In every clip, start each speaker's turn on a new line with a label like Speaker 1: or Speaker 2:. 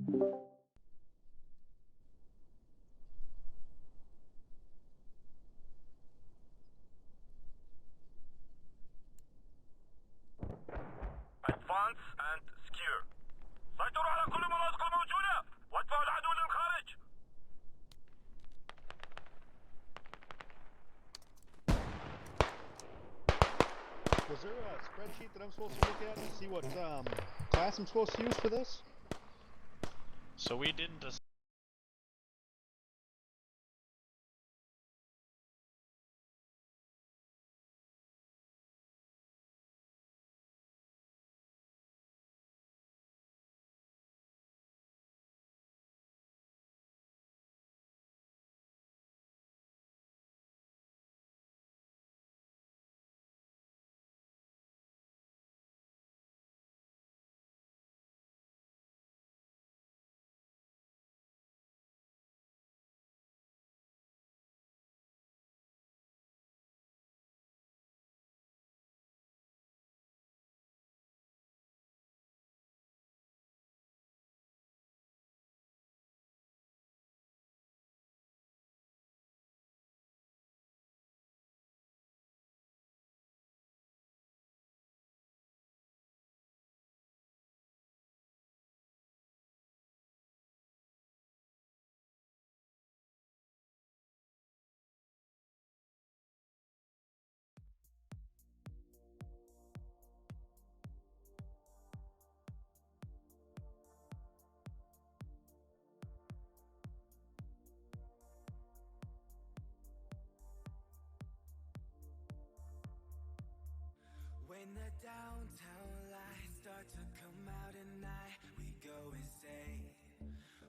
Speaker 1: Advance and secure. سيطروا على كل المناطق الموجودة وادفعوا العدو للخارج.
Speaker 2: Was there a spreadsheet that I'm supposed to look at and see what class I'm supposed to use for this?
Speaker 3: So we didn't decide.
Speaker 4: When the downtown lights start to come out at night, we go insane,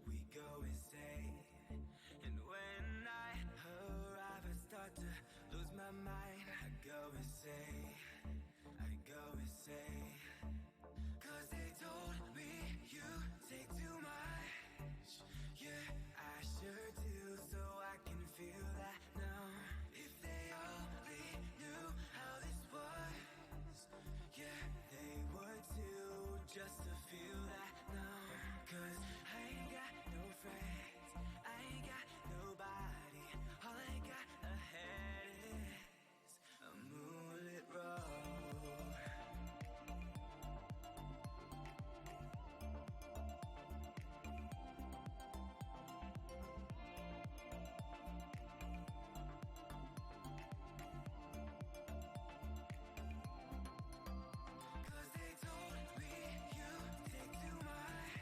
Speaker 4: we go insane. And when I arrive, I start to lose my mind. I go insane, I go insane. Cause they told me you take too much. Yeah, I sure do, so I can feel that now. If they only knew how this was, yeah, they would too, just to feel that now. Cause I ain't got no friends, I ain't got nobody. All I got ahead is a moonlit road. Cause they told me you take too much.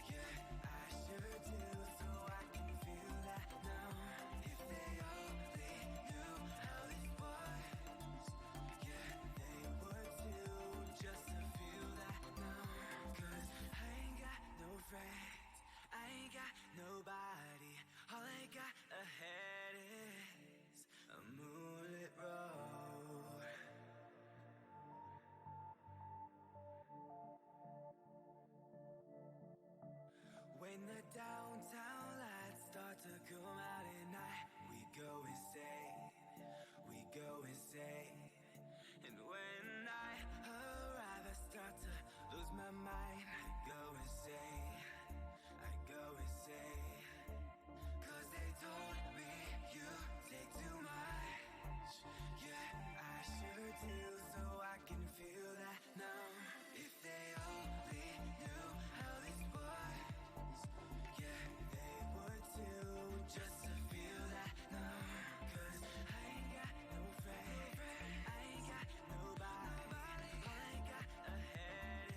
Speaker 4: Yeah, I sure do, so I can feel that now. If they only knew how this was, yeah, they would too, just to feel that now. Cause I ain't got no friends, I ain't got nobody. All I got ahead is a moonlit road. When the downtown lights start to come out at night, we go insane, we go insane. And when I arrive, I start to lose my mind. I go insane, I go insane. Cause they told me you take too much. Yeah, I sure do, so I can feel that now. If they only knew how this was, yeah, they would too, just to feel that now. Cause I ain't got no friends, I ain't got nobody. All I got ahead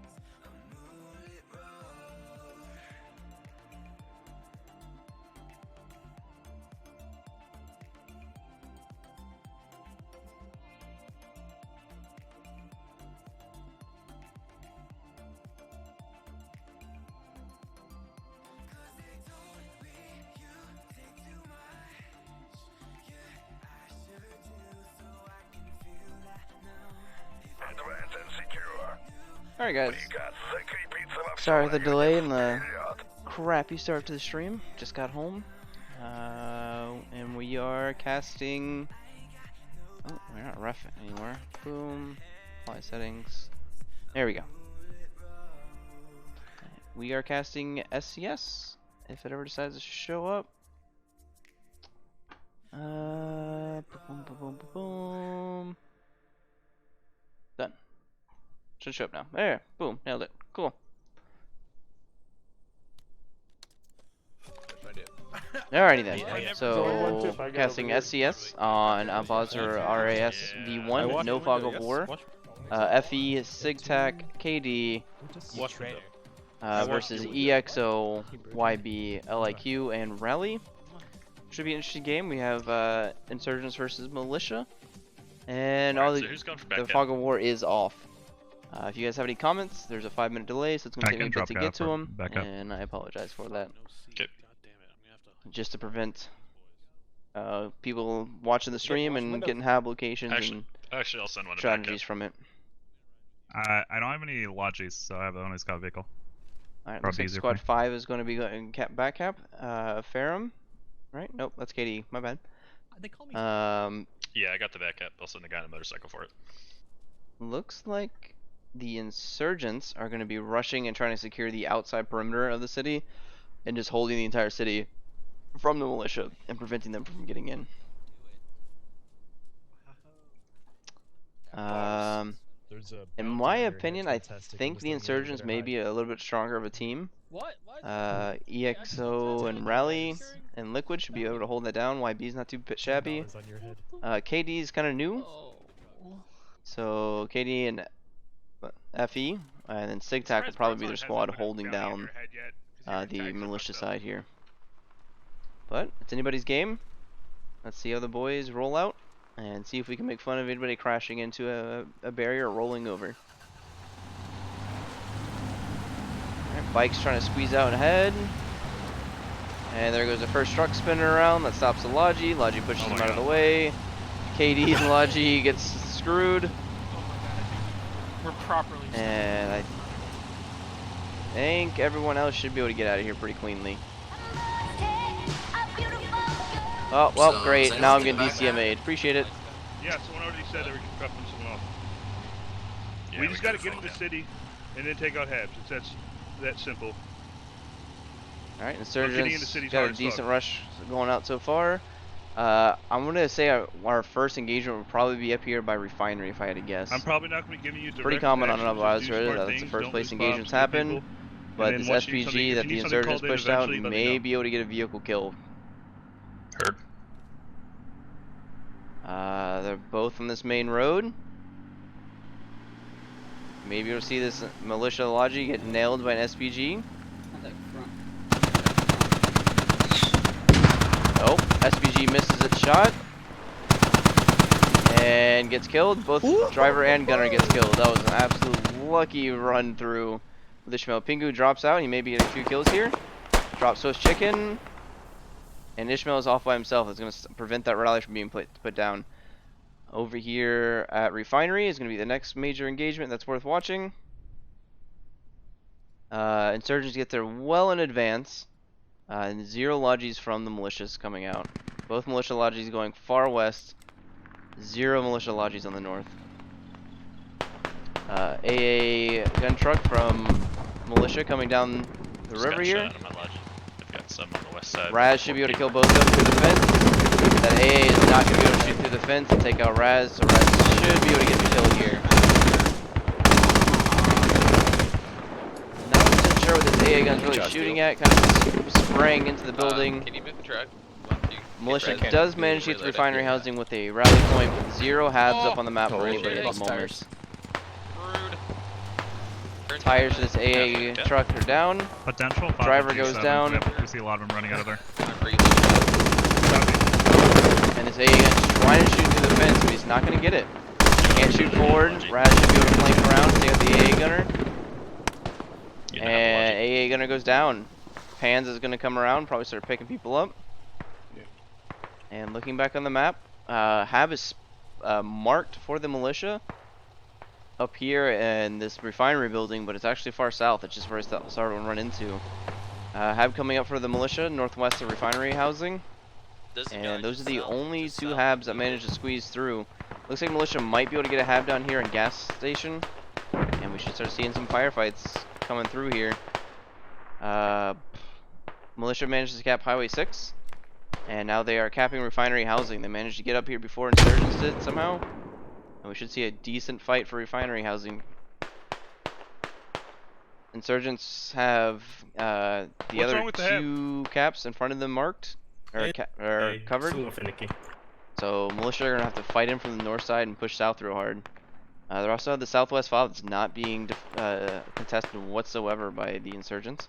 Speaker 4: is a moonlit road. Cause they told me you take too much. Yeah, I sure do, so I can feel that now.
Speaker 1: Advance and secure.
Speaker 5: Alright guys,
Speaker 1: We got the pizza of
Speaker 5: sorry for the delay and the
Speaker 1: period.
Speaker 5: crappy start to the stream. Just got home. And we are casting... Oh, we're not ref anymore. Boom. Apply settings. There we go. we are casting SCS. If it ever decides to show up. Boom, boom, boom, boom, boom. Done. Should show up now. There. Boom. Nailed it. Cool. Alrighty then.
Speaker 6: Yeah.
Speaker 5: So, casting SCS on Basrah RAAS V1, no fog of war. FE, SigTac, KD versus EXO, YB, LiQ, and Rally. Should be an interesting game. We have Insurgents versus Militia. And all the fog of war is off. If you guys have any comments, there's a 5-minute delay, so it's going to take me a bit to get to them. And I apologize for that. Just to prevent people watching the stream and getting hab locations and
Speaker 3: I'll send one
Speaker 5: strategies from it.
Speaker 6: I don't have any lodges, so I have only scout vehicle.
Speaker 5: Alright, looks like squad 5 is going to be going back cap. Ferrum, right? Nope, that's KD. My bad.
Speaker 7: They call me.
Speaker 3: Yeah, I got the back cap. I'll send the guy on a motorcycle for it.
Speaker 5: Looks like the insurgents are going to be rushing and trying to secure the outside perimeter of the city and just holding the entire city from the militia and preventing them from getting in. In my opinion, I think the insurgents may be a little bit stronger of a team. EXO and Rally and Liquid should be able to hold that down. YB's not too shabby. KD is kind of new. So KD and FE and then SigTac will probably be their squad holding down the militia side here. But it's anybody's game. Let's see how the boys roll out and see if we can make fun of anybody crashing into a barrier or rolling over. Alright, Bike's trying to squeeze out ahead. And there goes the first truck spinning around. That stops the Logi. Logi pushes him out of the way. KD and Logi gets screwed.
Speaker 7: We're properly.
Speaker 5: And I think everyone else should be able to get out of here pretty cleanly. Oh, well, so, great. Now I'm getting DCMA'd. Appreciate it.
Speaker 1: Yeah, someone already said they were dropping someone off. Yeah, we just got to get into the city and then take out Habs. It's that simple.
Speaker 5: Alright, Insurgents got a decent rush going out so far. I'm going to say our first engagement will probably be up here by Refinery if I had to guess.
Speaker 1: I'm probably not going to give you direct
Speaker 5: pretty common on
Speaker 1: Basrah
Speaker 5: that's the first place engagements happen. But this SPG that the Insurgents pushed out may be able to get a vehicle kill.
Speaker 3: Heard.
Speaker 5: They're both on this main road. Maybe you'll see this militia Logi get nailed by an SPG. Oh, SPG misses its shot and gets killed. Both driver and gunner gets killed. That was an absolute lucky run through with Ishmael. Pingu drops out. He may be getting a few kills here. Drops Swiss Chicken. And Ishmael is off by himself. It's going to prevent that rally from being put down. Over here at Refinery is going to be the next major engagement that's worth watching. Insurgents get there well in advance. And 0 Logis from the militias coming out. Both militia Logis going far west. 0 militia Logis on the north. AA gun truck from militia coming down the river here.
Speaker 3: Some on the west side.
Speaker 5: RAAS should be able to kill both of them through the fence. That AA is not going to be able to shoot through the fence and take out RAAS, so RAAS should be able to get the kill here. Not 100% sure what this AA gun's really shooting at, kind of spraying into the building.
Speaker 8: Can you move the truck?
Speaker 5: Militia does manage to get the refinery housing with a rally point, but 0 habs up on the map for anybody at the moment. Tires for this AA truck are down.
Speaker 6: Potential.
Speaker 5: Driver goes down.
Speaker 6: We see a lot of them running out of there.
Speaker 5: And this AA gun's trying to shoot through the fence, but he's not going to get it. Can't shoot forward. RAAS should be able to flank around, take out the AA gunner. And AA gunner goes down. Pans is going to come around, probably start picking people up. And looking back on the map, Hab is marked for the militia up here in this refinery building, but it's actually far south. It's just where I started to run into. Hab coming up for the militia, northwest of refinery housing. And those are the only 2 Habs that managed to squeeze through. Looks like militia might be able to get a Hab down here in gas station. And we should start seeing some firefights coming through here. Militia manages to cap Highway 6, and now they are capping refinery housing. They managed to get up here before insurgents did somehow, and we should see a decent fight for refinery housing. Insurgents have the
Speaker 1: What's wrong
Speaker 5: other
Speaker 1: with the hab?
Speaker 5: 2 caps in front of them marked, or covered. So militia are going to have to fight in from the north side and push south real hard. They also have the southwest FOW that's not being contested whatsoever by the insurgents.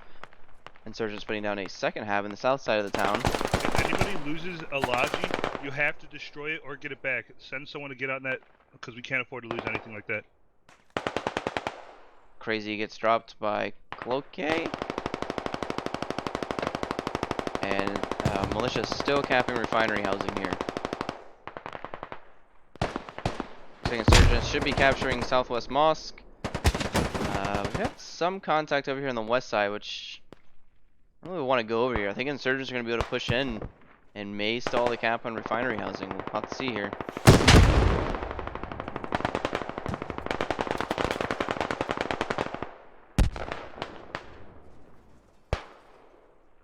Speaker 5: Insurgents putting down a second hab in the south side of the town.
Speaker 1: If anybody loses a logi, you have to destroy it or get it back. Send someone to get on that, because we can't afford to lose anything like that.
Speaker 5: Crazy gets dropped by Cloque. And militia is still capping refinery housing here. Insurgents should be capturing Southwest Mosque. We've got some contact over here on the west side, which I don't really want to go over here. I think insurgents are going to be able to push in and may stall the cap on refinery housing. We'll have to see here.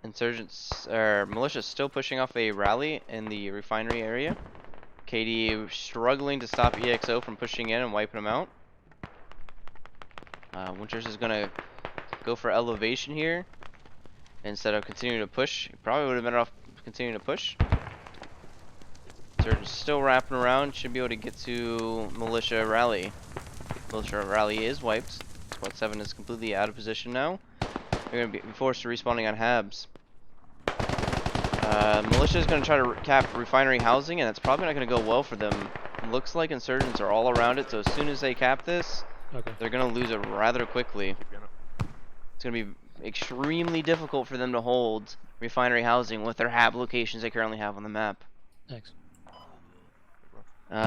Speaker 5: Insurgents, or militia, still pushing off a rally in the refinery area. KD struggling to stop EXO from pushing in and wiping them out. Winters is going to go for elevation here instead of continuing to push. He probably would have been off continuing to push. Insurgents still wrapping around. Should be able to get to militia rally. Militia rally is wiped. Squad 7 is completely out of position now. They're going to be forced to respawning on habs. Militia is going to try to cap refinery housing, and it's probably not going to go well for them. Looks like insurgents are all around it, so as soon as they cap this, they're going to lose it rather quickly. It's going to be extremely difficult for them to hold refinery housing with their hab locations they currently have on the map.
Speaker 7: Thanks.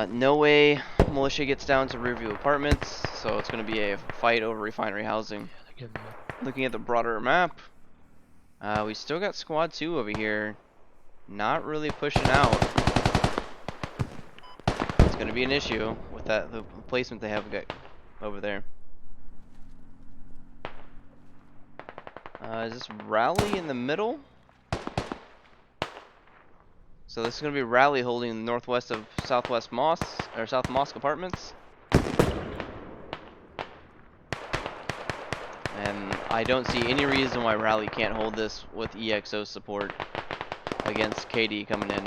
Speaker 5: No way militia gets down to Rearview Apartments, so it's going to be a fight over refinery housing. Looking at the broader map, we still got Squad 2 over here, not really pushing out. It's going to be an issue with the placement they have over there. Is this rally in the middle? So this is going to be rally holding northwest of Southwest Mosque, or South Mosque Apartments. And I don't see any reason why rally can't hold this with EXO support against KD coming in.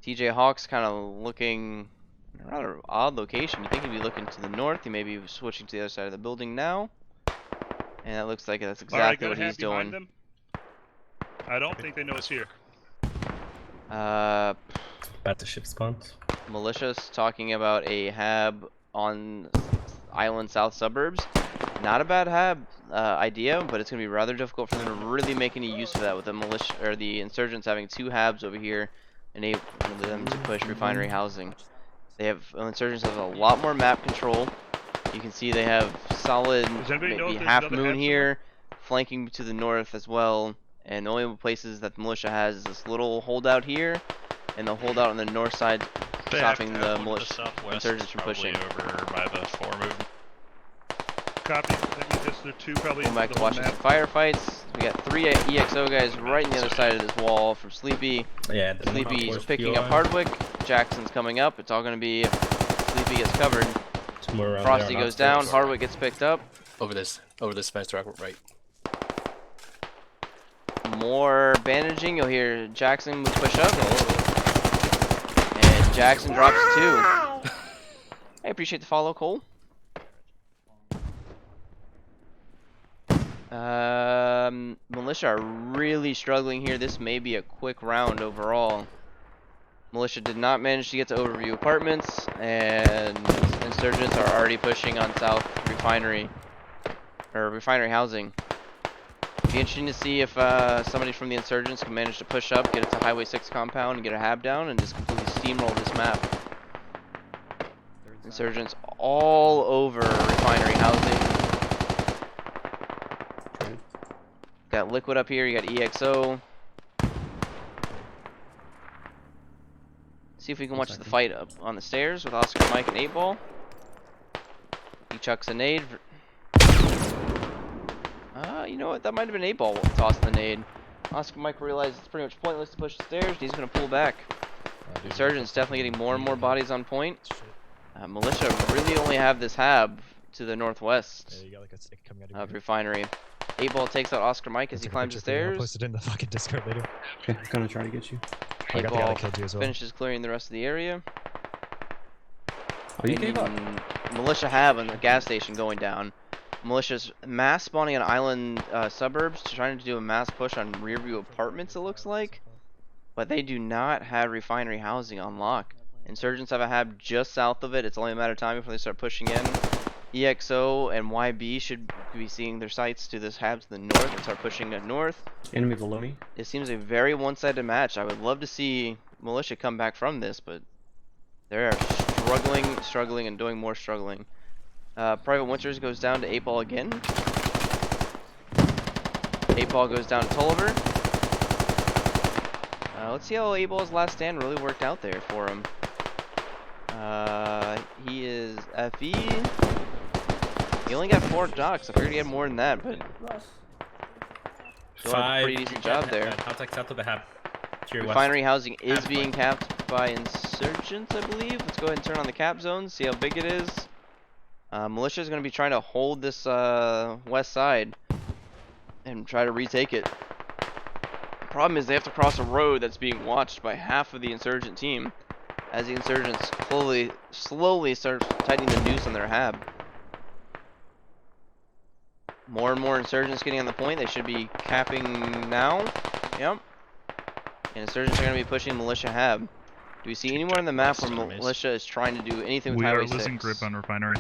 Speaker 5: TJ Hawk's kind of looking in a rather odd location. You think he'd be looking to the north. He may be switching to the other side of the building now. And it looks like that's exactly what he's doing.
Speaker 1: Them. I don't think they know it's here.
Speaker 8: About the ship spawns.
Speaker 5: Militia's talking about a hab on island south suburbs. Not a bad hab idea, but it's going to be rather difficult for them to really make any use of that with the militia or the insurgents having 2 habs over here, enabling them to push refinery housing. Insurgents have a lot more map control. You can see they have solid maybe half moon here, flanking to the north as well. And the only places that the militia has is this little holdout here, and the holdout on the north side, stopping the militia insurgents from pushing.
Speaker 3: Over by the 4 movement.
Speaker 1: Copy. That means that's their 2 probably.
Speaker 5: Going back to watching some firefights. We got 3 EXO guys right on the other side of this wall from Sleepy.
Speaker 8: Yeah,
Speaker 5: Sleepy's picking up Hardwick. Jackson's coming up. It's all going to be if Sleepy gets covered. Frosty goes down. Hardwick gets picked up.
Speaker 9: Over this fence track right.
Speaker 5: More bandaging. You'll hear Jackson push up. And Jackson drops 2. I appreciate the follow, Cole. Militia are really struggling here. This may be a quick round overall. Militia did not manage to get to Overview Apartments, and insurgents are already pushing on South Refinery, or refinery housing. It'd be interesting to see if somebody from the insurgents can manage to push up, get it to Highway 6 compound, and get a hab down, and just completely steamroll this map. Insurgents all over refinery housing. Got Liquid up here, you got EXO. See if we can watch the fight up on the stairs with Oscar, Mike, and 8-Ball. He chucks a nade. You know what? That might have been 8-ball tossing the nade. Oscar Mike realizes it's pretty much pointless to push the stairs, and he's going to pull back. Insurgent's definitely getting more and more bodies on point. Militia really only have this hab to the northwest of refinery. 8-ball takes out Oscar Mike as he climbs the stairs.
Speaker 2: Post it in the fucking Discord later.
Speaker 8: Okay, I'm gonna try to get you.
Speaker 5: 8-ball finishes clearing the rest of the area.
Speaker 8: Oh, you gave up.
Speaker 5: Militia hab on the gas station going down. Militia's mass spawning on island suburbs, trying to do a mass push on rear view apartments, it looks like. But they do not have refinery housing on lock. Insurgents have a hab just south of it. It's only a matter of time before they start pushing in. EXO and YB should be seeing their sights to this hab to the north and start pushing north.
Speaker 8: Enemy below me.
Speaker 5: It seems a very one-sided match. I would love to see Militia come back from this, but they are struggling, and doing more struggling. Private Winters goes down to 8-ball again. 8-ball goes down to Tulliver. Let's see how 8-ball's last stand really worked out there for him. He is FE. He only got 4 docks. I figured he had more than that, but still had a pretty decent job there.
Speaker 8: Contact south of the hab.
Speaker 5: Refinery housing is being capped by insurgents, I believe. Let's go ahead and turn on the cap zone, see how big it is. Militia is going to be trying to hold this west side and try to retake it. The problem is they have to cross a road that's being watched by half of the insurgent team as the insurgents slowly start tightening the noose on their hab. More and more insurgents getting on the point. They should be capping now. Yep. And insurgents are going to be pushing Militia hab. Do we see anywhere on the map where Militia is trying to do anything with Highway 6?
Speaker 6: We are losing grip on refinery.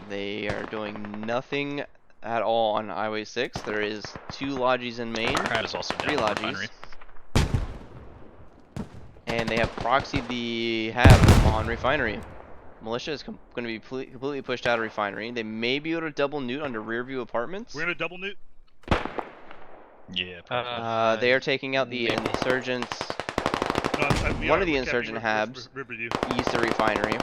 Speaker 5: They are doing nothing at all on Highway 6. There is 2 lodges in Maine.
Speaker 3: That is also
Speaker 5: 3
Speaker 3: down
Speaker 5: lodges.
Speaker 3: refinery.
Speaker 5: And they have proxied the hab on refinery. Militia is going to be completely pushed out of refinery. They may be able to double newt under rear view apartments.
Speaker 1: We're gonna double newt.
Speaker 3: Yeah.
Speaker 5: They are taking out the insurgents.
Speaker 1: No,
Speaker 5: One of the insurgent habs east of refinery.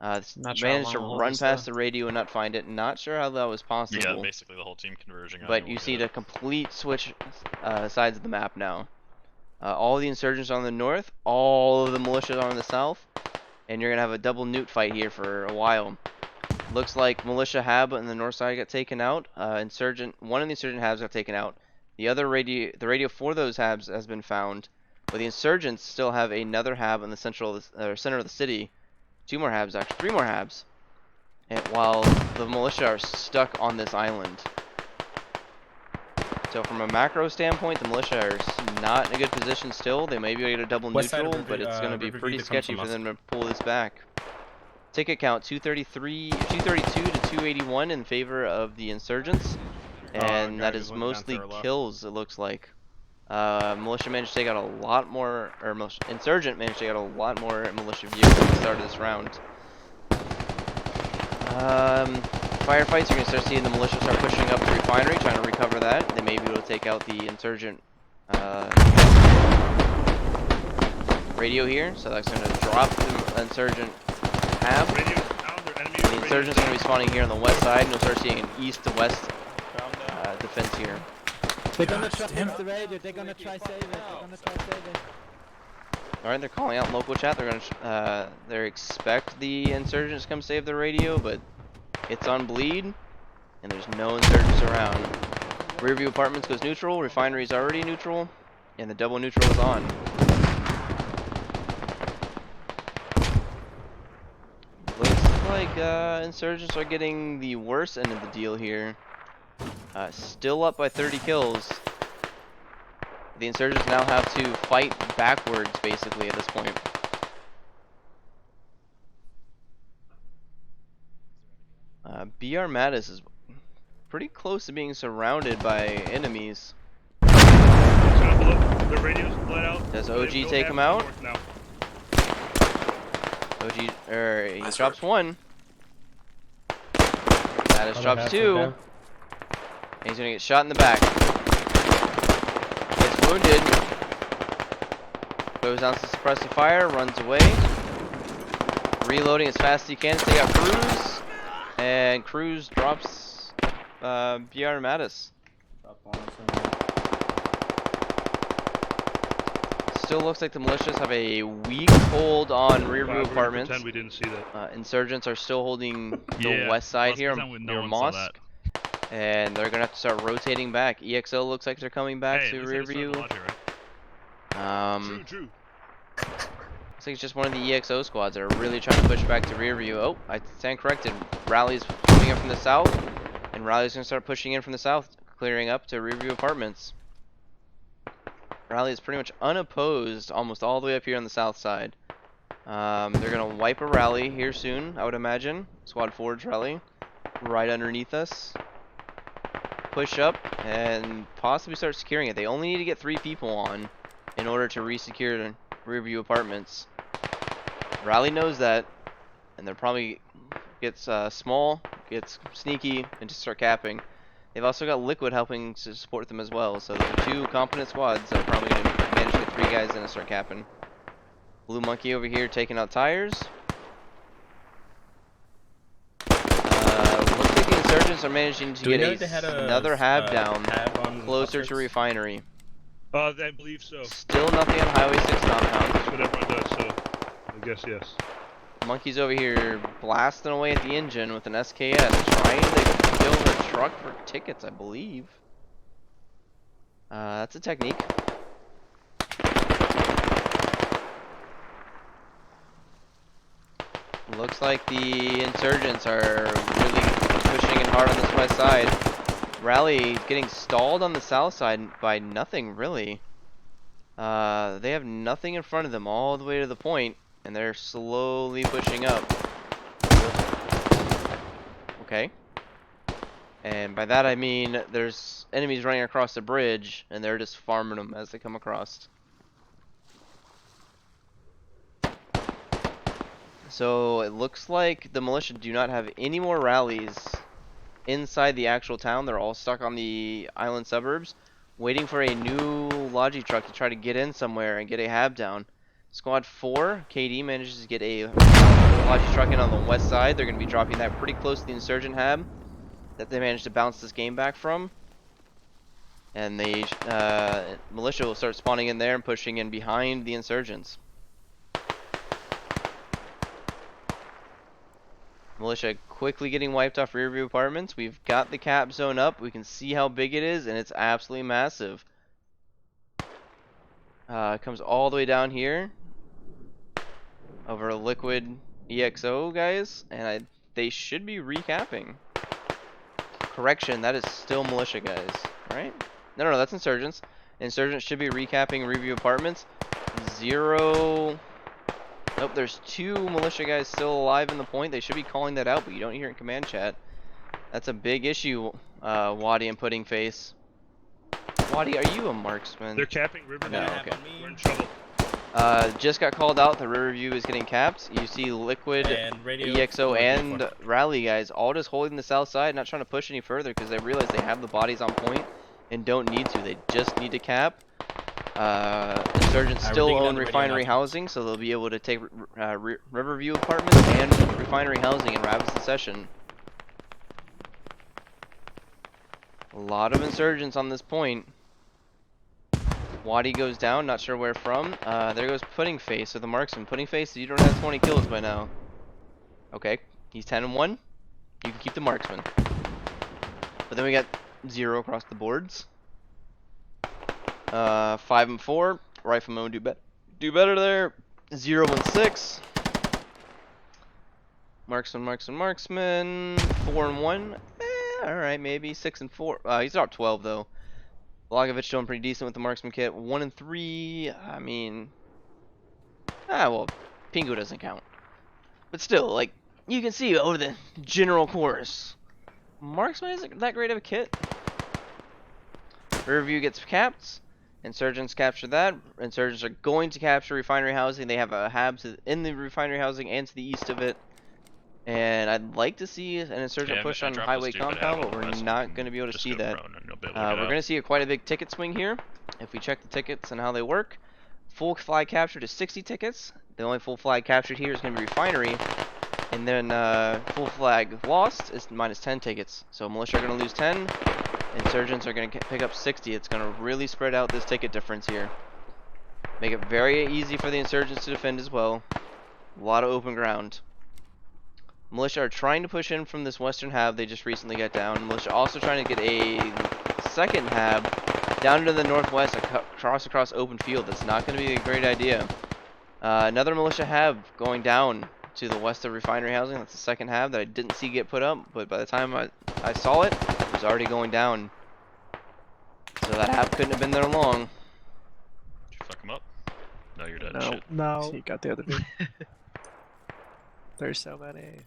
Speaker 5: Managed to run past the radio and not find it. Not sure how that was possible.
Speaker 3: Yeah, basically the whole team converging.
Speaker 5: But you see the complete switch sides of the map now. All the insurgents are on the north, all of the militias are on the south, and you're gonna have a double newt fight here for a while. Looks like militia hab on the north side got taken out. One of the insurgent habs got taken out. The radio for those habs has been found, but the insurgents still have another hab in the center of the city. 2 more habs, actually 3 more habs, and while the militia are stuck on this island. So from a macro standpoint, the militia are not in a good position still. They may be able to double neutral, but it's going to be pretty sketchy for them to pull this back. Ticket count 232 to 281 in favor of the insurgents, and that is mostly kills, it looks like. Militia managed to take out a lot more, or insurgent managed to take out a lot more militia vehicles at the start of this round. Firefights, you're going to start seeing the militia start pushing up the refinery, trying to recover that. They may be able to take out the insurgent radio here, so that's going to drop the insurgent hab. The insurgents are going to be spawning here on the west side, and you'll start seeing an east to west defense here.
Speaker 10: They're gonna try the radio, they're gonna try save it,
Speaker 5: Alright, they're calling out local chat, they're gonna they expect the insurgents to come save the radio, but it's on bleed, and there's no insurgents around. Rear view apartments goes neutral, refinery is already neutral, and the double neutral is on. Looks like insurgents are getting the worst end of the deal here. Still up by 30 kills. The insurgents now have to fight backwards, basically, at this point. BR Mattis is pretty close to being surrounded by enemies.
Speaker 1: The radio's bled out.
Speaker 5: Does OG take him out? OG, he drops 1. Mattis drops 2. And he's gonna get shot in the back. Gets wounded. Goes down to suppress the fire, runs away. Reloading as fast as he can to take out Cruz. And Cruz drops BR Mattis. Still looks like the militias have a weak hold on rear view apartments.
Speaker 1: Pretend we didn't see that.
Speaker 5: Insurgents are still holding the
Speaker 6: Yeah,
Speaker 5: west side
Speaker 6: let's
Speaker 5: here
Speaker 6: pretend
Speaker 5: near
Speaker 6: no one saw
Speaker 5: Mosque. And they're gonna have to start rotating back. EXO looks like they're coming back
Speaker 6: Hey,
Speaker 5: to
Speaker 6: at least
Speaker 5: rear
Speaker 6: they started
Speaker 5: view.
Speaker 6: Logic, right?
Speaker 1: True.
Speaker 5: Looks like it's just one of the EXO squads that are really trying to push back to rear view. Oh, I stand corrected. Rally's coming in from the south, and Rally's gonna start pushing in from the south, clearing up to rear view apartments. Rally is pretty much unopposed almost all the way up here on the south side. They're gonna wipe a rally here soon, I would imagine. Squad 4's rally, right underneath us. Push up and possibly start securing it. They only need to get 3 people on in order to re-secure the rear view apartments. Rally knows that, and they're probably gets small, gets sneaky, and just start capping. They've also got Liquid helping to support them as well, so those are 2 competent squads that are probably going to manage to get 3 guys in and start capping. Blue Monkey over here taking out tires. Looks like the insurgents are managing to get another hab down closer to refinery.
Speaker 1: I believe so.
Speaker 5: Still nothing on Highway 6 compound.
Speaker 1: That's what everyone does, so I guess yes.
Speaker 5: Monkey's over here blasting away at the engine with an SKS, trying to kill the truck for tickets, I believe. That's a technique. Looks like the insurgents are really pushing it hard on this west side. Rally getting stalled on the south side by nothing, really. They have nothing in front of them all the way to the point, and they're slowly pushing up. Okay. And by that I mean there's enemies running across the bridge, and they're just farming them as they come across. So it looks like the militia do not have any more rallies inside the actual town. They're all stuck on the island suburbs, waiting for a new Logi truck to try to get in somewhere and get a hab down. Squad 4, KD manages to get a Logi truck in on the west side. They're going to be dropping that pretty close to the insurgent hab that they managed to bounce this game back from. And the militia will start spawning in there and pushing in behind the insurgents. Militia quickly getting wiped off rear view apartments. We've got the cap zone up. We can see how big it is, and it's absolutely massive. It comes all the way down here over Liquid EXO guys, and they should be recapping. Correction, that is still militia guys, right? No, that's insurgents. Insurgents should be recapping review apartments. 0. Nope, there's 2 militia guys still alive in the point. They should be calling that out, but you don't hear it in command chat. That's a big issue, Waddy and Pudding Face. Waddy, are you a marksman?
Speaker 1: They're capping Riverview.
Speaker 5: No, okay.
Speaker 1: We're in trouble.
Speaker 5: Just got called out. The Riverview is getting capped. You see Liquid, EXO, and Rally guys all just holding the south side, not trying to push any further because they realize they have the bodies on point and don't need to. They just need to cap. Insurgents still own refinery housing, so they'll be able to take Riverview apartments and refinery housing and wrap the session. A lot of insurgents on this point. Waddy goes down, not sure where from. There goes Pudding Face with the marksman. Pudding Face, you don't have 20 kills by now. Okay, he's 10-1. You can keep the marksman. But then we got 0 across the boards. 5-4. Rifleman would do better there. 0-6. Marksman. 4-1. Alright, maybe 6-4. He's dropped 12 though. Logovich doing pretty decent with the marksman kit. 1-3. I mean, well, Pingu doesn't count. But still, like, you can see over the general course, marksman isn't that great of a kit. Rearview gets capped. Insurgents capture that. Insurgents are going to capture refinery housing. They have a hab in the refinery housing and to the east of it. And I'd like to see an insurgent push on highway compound, but we're not going to be able to see that. We're going to see quite a big ticket swing here. If we check the tickets and how they work, full flag captured is 60 tickets. The only full flag captured here is going to be refinery. And then full flag lost is minus 10 tickets. So militia are going to lose 10. Insurgents are going to pick up 60. It's going to really spread out this ticket difference here. Make it very easy for the insurgents to defend as well. A lot of open ground. Militia are trying to push in from this western hab they just recently got down. Militia also trying to get a second hab down to the northwest across open field. That's not going to be a great idea. Another militia hab going down to the west of refinery housing. That's the second hab that I didn't see get put up, but by the time I saw it, it was already going down. So that hab couldn't have been there long.
Speaker 3: Did you fuck him up? No, you're dead.
Speaker 11: No,
Speaker 3: Shit.
Speaker 11: no. He got the other dude. There's so many.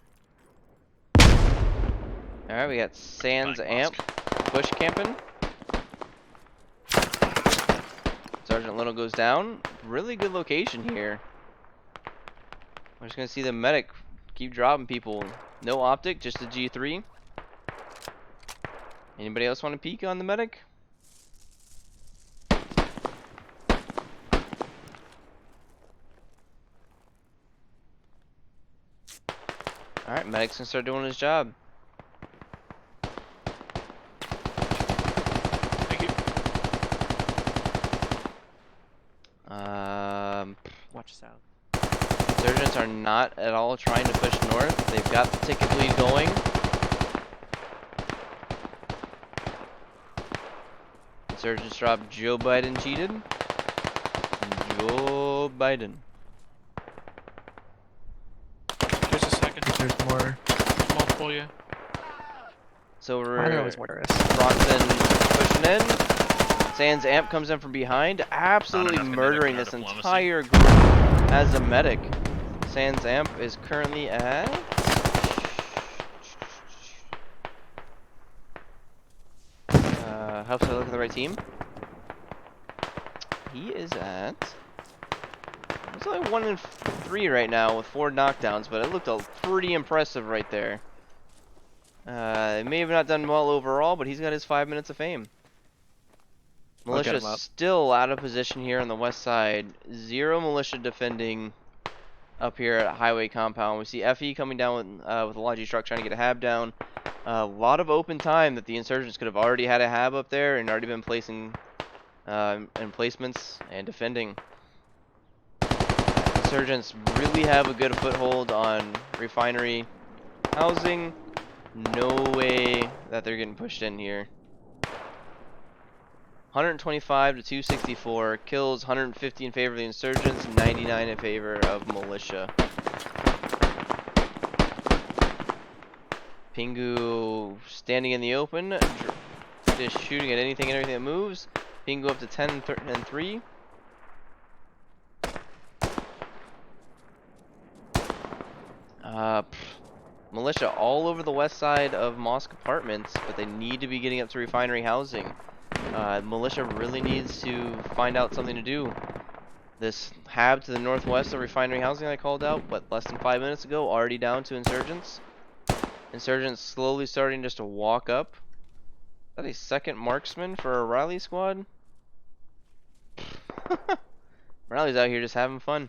Speaker 5: Alright, we got Sans Amp push camping. Sergeant Little goes down. Really good location here. We're just gonna see the medic keep dropping people. No optic, just a G3. Anybody else want to peek on the medic? Alright, medic's gonna start doing his job.
Speaker 9: Thank you.
Speaker 11: Watch south.
Speaker 5: Insurgents are not at all trying to push north. They've got the ticket bleed going. Insurgents dropped Joe Biden cheated. Joe Biden.
Speaker 9: Just a second.
Speaker 11: There's more.
Speaker 9: Multiple, yeah.
Speaker 5: So
Speaker 11: Why are there
Speaker 5: we're
Speaker 11: always more terrorists?
Speaker 5: Bronson pushing in. Sans Amp comes in from behind, absolutely
Speaker 3: enough
Speaker 5: murdering
Speaker 3: kinetic
Speaker 5: this
Speaker 3: diplomacy.
Speaker 5: entire group as a medic. Sans Amp is currently at... helps I look at the right team. He is at... It's only 1 in 3 right now with 4 knockdowns, but it looked pretty impressive right there. He may have not done well overall, but he's got his 5 minutes of fame. Militia still out of position here on the west side. 0 militia defending up here at Highway Compound. We see FE coming down with a Logi truck trying to get a hab down. A lot of open time that the insurgents could have already had a hab up there and already been placing emplacements and defending. Insurgents really have a good foothold on refinery housing. No way that they're getting pushed in here. 125 to 264, kills 150 in favor of the insurgents, 99 in favor of militia. Pingu standing in the open, just shooting at anything and everything that moves. Pingu up to 10 and 3. Militia all over the west side of Mosque Apartments, but they need to be getting up to refinery housing. Militia really needs to find out something to do. This hab to the northwest of refinery housing I called out, but less than 5 minutes ago, already down to insurgents. Insurgents slowly starting just to walk up. Is that a second marksman for a rally squad? Riley's out here just having fun.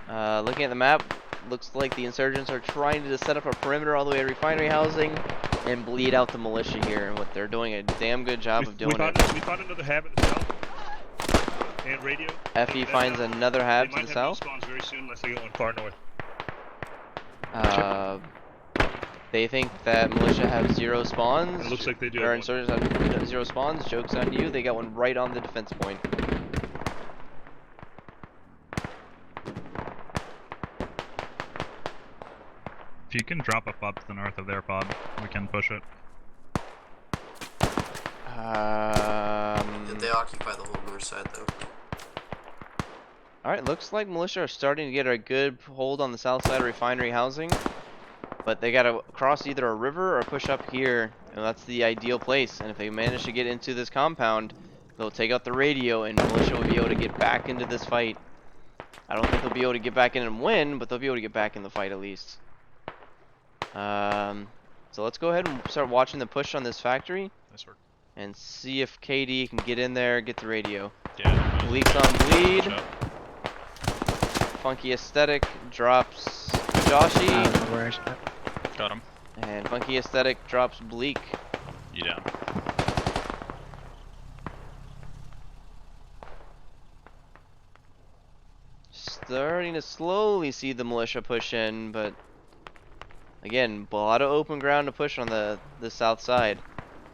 Speaker 5: Looking at the map, looks like the insurgents are trying to set up a perimeter all the way to refinery housing and bleed out the militia here, and what they're doing a damn good job of doing it.
Speaker 1: We found another hab in the south. And radio.
Speaker 5: FE finds another hab to the south.
Speaker 1: They might have spawns very soon unless they get one far north.
Speaker 5: They think that militia have 0 spawns.
Speaker 1: It looks like they do.
Speaker 5: Or insurgents have 0 spawns. Joke's on you. They got one right on the defense point.
Speaker 6: If you can drop a FOB to the north of their FOB, we can push it.
Speaker 9: They occupy the whole north side, though.
Speaker 5: Alright, looks like militia are starting to get a good hold on the south side of refinery housing. But they gotta cross either a river or push up here, and that's the ideal place. And if they manage to get into this compound, they'll take out the radio, and militia will be able to get back into this fight. I don't think they'll be able to get back in and win, but they'll be able to get back in the fight at least. So let's go ahead and start watching the push on this factory.
Speaker 3: Nice work.
Speaker 5: And see if KD can get in there, get the radio.
Speaker 3: Yeah.
Speaker 5: Bleaks on bleed. Funky Aesthetic drops Joshy.
Speaker 11: I don't know where I should have.
Speaker 3: Got him.
Speaker 5: And Funky Aesthetic drops Bleak.
Speaker 3: You down.
Speaker 5: Starting to slowly see the militia push in, but again, a lot of open ground to push on the south side.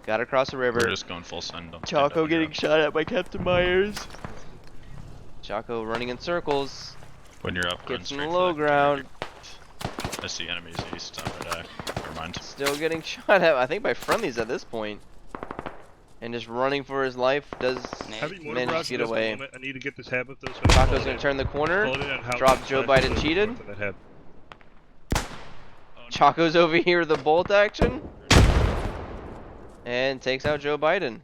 Speaker 5: Got to cross the river.
Speaker 3: We're just going full send.
Speaker 5: Choco getting shot at by Captain Myers. Choco running in circles.
Speaker 3: When you're up,
Speaker 5: Gets in
Speaker 3: run
Speaker 5: the
Speaker 3: straight
Speaker 5: low
Speaker 3: for that
Speaker 5: ground.
Speaker 3: I see enemies east. I'm gonna die. Never mind.
Speaker 5: Still getting shot at, I think, by friendlies at this point. And just running for his life does
Speaker 1: Heavy mortar
Speaker 5: manage
Speaker 1: barrage
Speaker 5: to get
Speaker 1: just a
Speaker 5: away.
Speaker 1: moment. I need to get this hab up though. So
Speaker 5: Choco's gonna turn the corner. Drop Joe Biden cheated. Choco's over here with the bolt action. And takes out Joe Biden.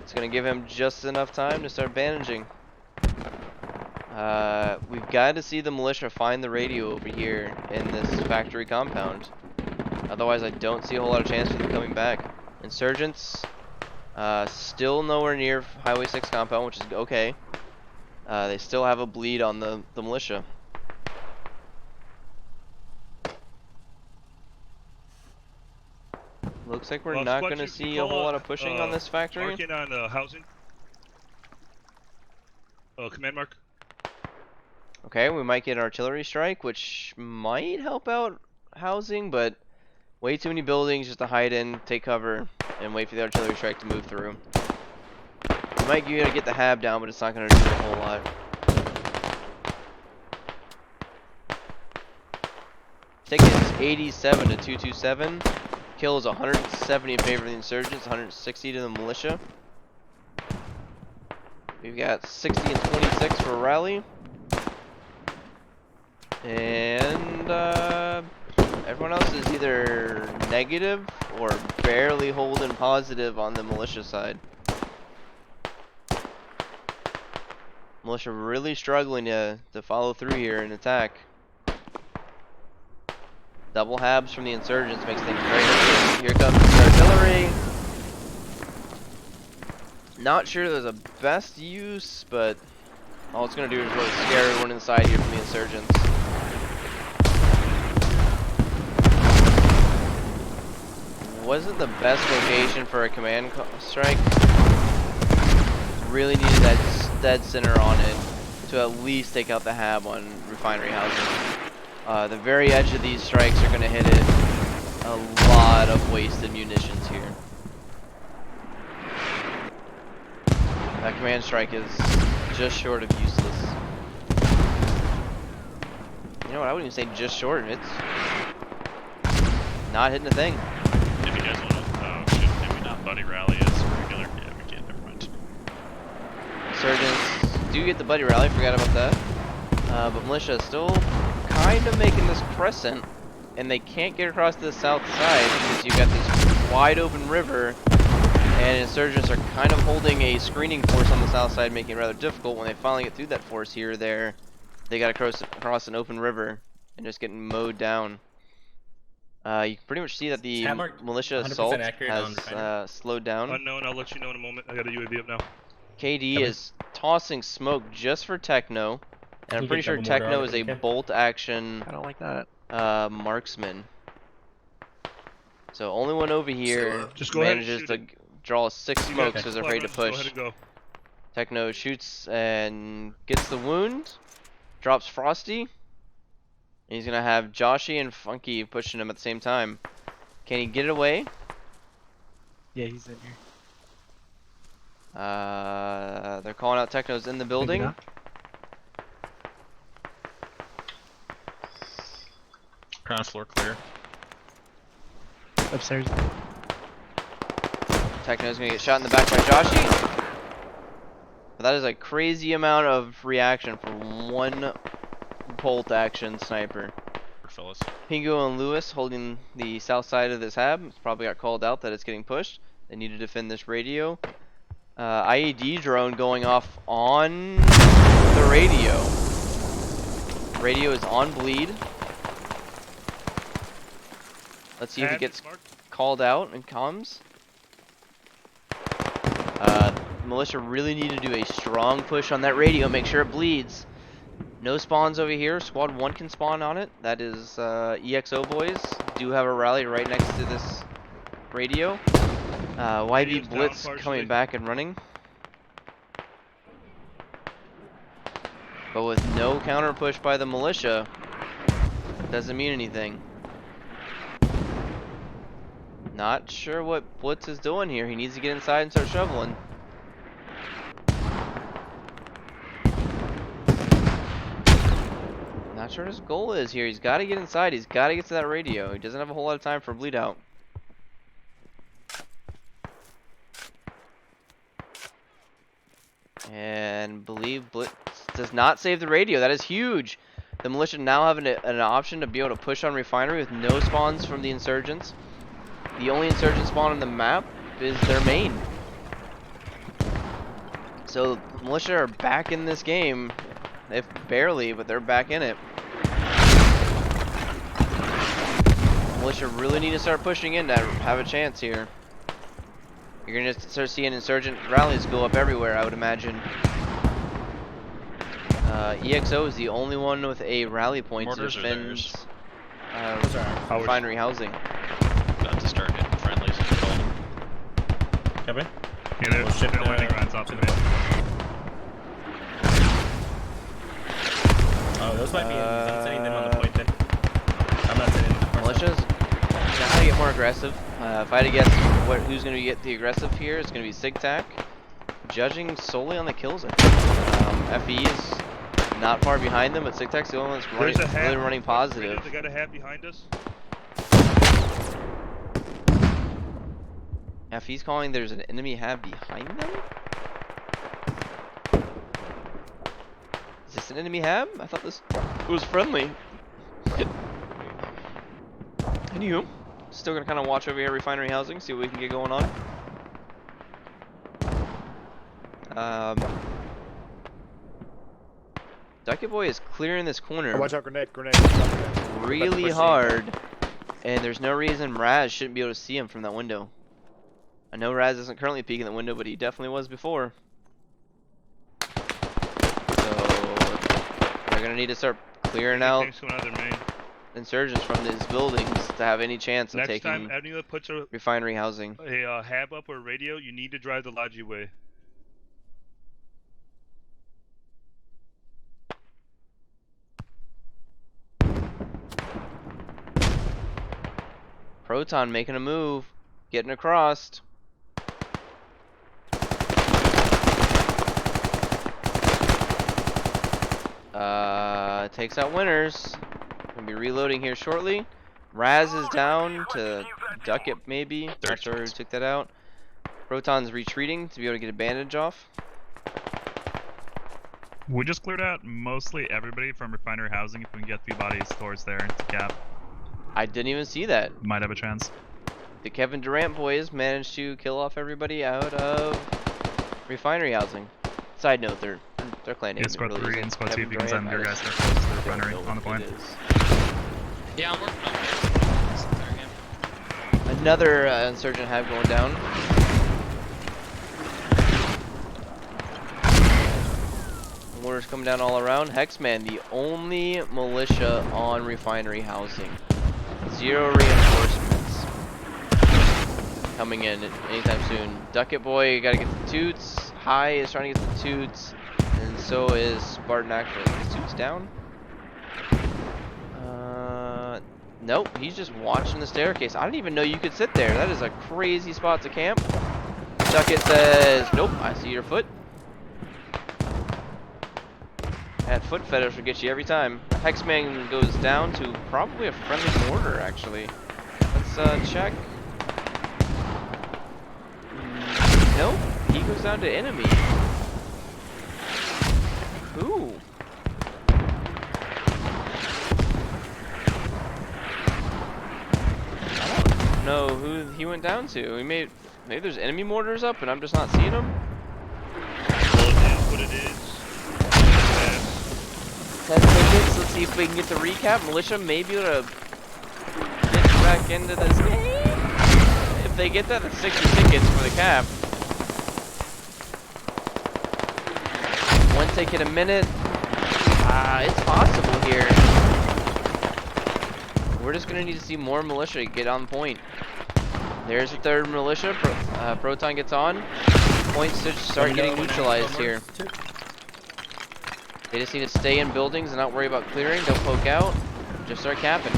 Speaker 5: It's gonna give him just enough time to start bandaging. We've got to see the militia find the radio over here in this factory compound. Otherwise, I don't see a whole lot of chance for them coming back. Insurgents, still nowhere near Highway 6 compound, which is okay. They still have a bleed on the militia. Looks like we're not going to see a whole lot of pushing on this factory.
Speaker 1: Marking on housing. Command mark.
Speaker 5: Okay, we might get an artillery strike, which might help out housing, but way too many buildings just to hide in, take cover, and wait for the artillery strike to move through. We might be able to get the hab down, but it's not going to do a whole lot. Ticket is 87 to 227. Kill is 170 in favor of the insurgents, 160 to the militia. We've got 60 and 26 for a rally. And everyone else is either negative or barely holding positive on the militia side. Militia really struggling to follow through here and attack. Double habs from the insurgents makes things very difficult. Here comes the artillery. Not sure there's a best use, but all it's going to do is really scare everyone inside here from the insurgents. Wasn't the best location for a command strike. Really needed that dead center on it to at least take out the hab on refinery housing. The very edge of these strikes are going to hit it. A lot of wasted munitions here. That command strike is just short of useless. You know what, I wouldn't even say just short, it's not hitting a thing.
Speaker 3: If you guys want to, should we not buddy rally as regular? Yeah, we can, never mind.
Speaker 5: Insurgents do get the buddy rally, forgot about that. But militia is still kind of making this crescent, and they can't get across to the south side because you've got this wide open river, and insurgents are kind of holding a screening force on the south side, making it rather difficult. When they finally get through that force here or there, they got to cross an open river and just getting mowed down. You can pretty much see that the militia assault has slowed down.
Speaker 1: Unknown, I'll let you know in a moment. I got a UAV up now.
Speaker 5: KD is tossing smoke just for Techno, and I'm pretty sure Techno is a bolt action
Speaker 11: I don't like that.
Speaker 5: marksman. So only one over here
Speaker 1: just go ahead and
Speaker 5: manages
Speaker 1: shoot
Speaker 5: to draw 6 smokes because they're afraid to
Speaker 1: Go ahead
Speaker 5: push.
Speaker 1: and go.
Speaker 5: Techno shoots and gets the wound, drops Frosty. He's gonna have Joshy and Funky pushing him at the same time. Can he get it away?
Speaker 11: Yeah, he's in here.
Speaker 5: They're calling out Techno's in the building.
Speaker 3: Ground floor clear.
Speaker 11: Upstairs.
Speaker 5: Techno's gonna get shot in the back by Joshy. But that is a crazy amount of reaction for one bolt action sniper.
Speaker 3: Fellas.
Speaker 5: Pingo and Lewis holding the south side of this hab. It's probably got called out that it's getting pushed. They need to defend this radio. IED drone going off on the radio. Radio is on bleed. Let's see if it gets called out and comms. Militia really need to do a strong push on that radio, make sure it bleeds. No spawns over here. Squad 1 can spawn on it. That is EXO boys. Do have a rally right next to this radio. YB
Speaker 1: Radio's down
Speaker 5: Blitz
Speaker 1: partially.
Speaker 5: coming back and running. But with no counter push by the militia, doesn't mean anything. Not sure what Blitz is doing here. He needs to get inside and start shoveling. Not sure what his goal is here. He's got to get inside. He's got to get to that radio. He doesn't have a whole lot of time for bleed out. And believe Blitz does not save the radio. That is huge. The militia now have an option to be able to push on refinery with no spawns from the insurgents. The only insurgent spawn on the map is their main. So the militia are back in this game, if barely, but they're back in it. The militia really need to start pushing in to have a chance here. You're gonna start seeing insurgent rallies go up everywhere, I would imagine. EXO is the only one with a rally point to defend refinery housing.
Speaker 3: About to start hitting friendlies.
Speaker 8: Copy.
Speaker 6: Yeah, they're landing runs off of it.
Speaker 8: Oh, those might be I'm sending them on the point then. I'm not sending them.
Speaker 5: Militia's gotta get more aggressive. If I had to guess who's going to get the aggressive here, it's going to be SigTac. Judging solely on the kills, I think. FE is not far behind them, but SigTac's the only one that's really running positive.
Speaker 1: They got a hat behind us.
Speaker 5: FE's calling there's an enemy hab behind them? Is this an enemy hab? I thought this was friendly. Anywho, still gonna kind of watch over here refinery housing, see what we can get going on. Ducky Boy is clearing this corner.
Speaker 2: Oh, watch out, grenade.
Speaker 5: Really hard, and there's no reason RAAS shouldn't be able to see him from that window. I know RAAS isn't currently peeking the window, but he definitely was before. So they're gonna need to start clearing out insurgents from these buildings to have any chance of taking
Speaker 1: next time anyone puts a
Speaker 5: refinery housing.
Speaker 1: hab up or a radio, you need to drive the Logi way.
Speaker 5: Proton making a move, getting across. Takes out winners. Gonna be reloading here shortly. RAAS is down to duck it maybe. Not sure who took that out. Proton's retreating to be able to get a bandage off.
Speaker 6: We just cleared out mostly everybody from refinery housing. If we can get a few bodies towards there to cap,
Speaker 5: I didn't even see that.
Speaker 6: might have a chance.
Speaker 5: The Kevin Durant boys managed to kill off everybody out of refinery housing. Side note, they're clan
Speaker 6: Yeah, squad 3 and squad 2, if you can send your guys there close to the refinery on the point.
Speaker 9: Yeah, I'm working on it.
Speaker 5: Another insurgent hab going down. Mortars coming down all around. Hexman, the only militia on refinery housing. 0 reinforcements coming in anytime soon. Ducket Boy, gotta get the toots. High is trying to get the toots. And so is Spartan actually. Is toots down? Nope, he's just watching the staircase. I didn't even know you could sit there. That is a crazy spot to camp. Ducket says, nope, I see your foot. That foot fetish will get you every time. Hexman goes down to probably a friendly mortar, actually. Let's check. Nope, he goes down to enemy. Ooh. I don't know who he went down to. Maybe there's enemy mortars up and I'm just not seeing them.
Speaker 1: Well, it is what it is.
Speaker 5: 10 tickets. Let's see if we can get the recap. Militia may be able to get back into this game. If they get that, that's 60 tickets for the cap. Once they get a minute, It's possible here. We're just gonna need to see more militia get on point. There's the third militia. Proton gets on. Points to start getting neutralized here. They just need to stay in buildings and not worry about clearing. Don't poke out. Just start capping.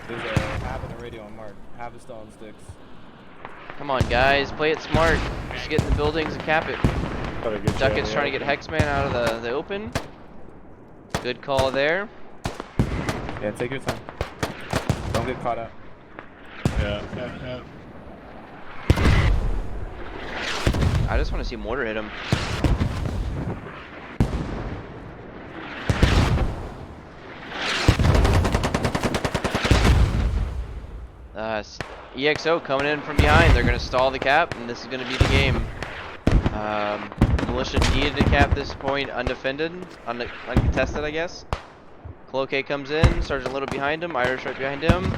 Speaker 12: There's a half and a radio on Mark. Half is still on sticks.
Speaker 5: Come on, guys. Play it smart. Just get in the buildings and cap it. Duckett's trying to get Hexman out of the open. Good call there.
Speaker 12: Yeah, take your time. Don't get caught out.
Speaker 2: Yeah.
Speaker 5: I just want to see mortar hit him. EXO coming in from behind. They're going to stall the cap, and this is going to be the game. Militia needed to cap this point undefended, uncontested, I guess. Cloquet comes in, Sergeant Little behind him, Irish right behind him.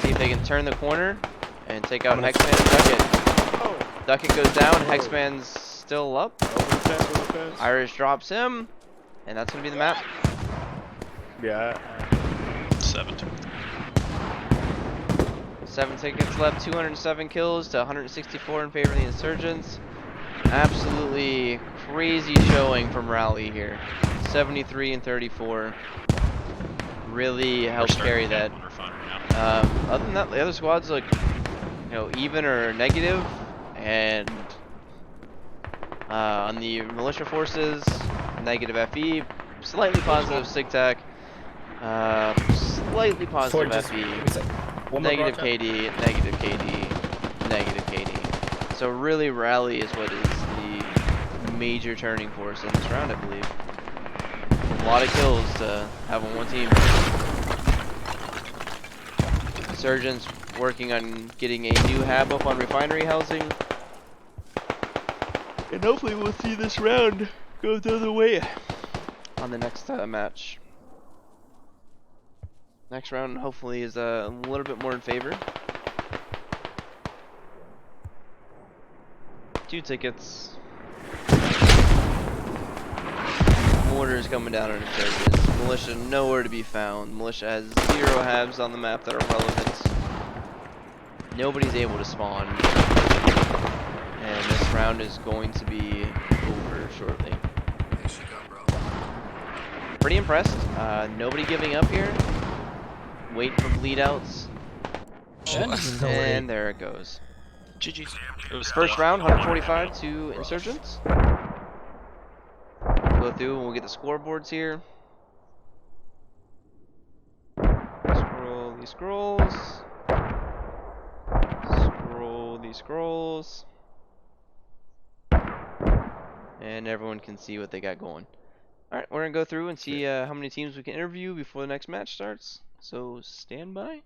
Speaker 5: See if they can turn the corner and take out Hexman and Duckett. Duckett goes down, Hexman's still up. Irish drops him, and that's going to be the map.
Speaker 2: Yeah.
Speaker 5: 7 seconds left, 207 kills to 164 in favor of the insurgents. Absolutely crazy showing from Rally here. 73 and 34. Really helped carry that. Other than that, the other squads look, even or negative. And on the militia forces, negative FE, slightly positive SIGTAC, slightly positive FE. Negative KD, negative KD, negative KD. So really Rally is what is the major turning force in this round, I believe. A lot of kills to have on one team. Insurgents working on getting a new hab up on refinery housing. And hopefully we'll see this round go the other way on the next match. Next round hopefully is a little bit more in favor. 2 tickets. Mortars coming down on insurgents. Militia nowhere to be found. Militia has 0 habs on the map that are relevant. Nobody's able to spawn. And this round is going to be over shortly. Pretty impressed. Nobody giving up here. Wait for bleed outs. And there it goes.
Speaker 3: GG.
Speaker 5: First round, 145 to insurgents. Go through and we'll get the scoreboards here. Scroll these scrolls. Scroll these scrolls. And everyone can see what they got going. Alright, we're going to go through and see how many teams we can interview before the next match starts. So, stand by.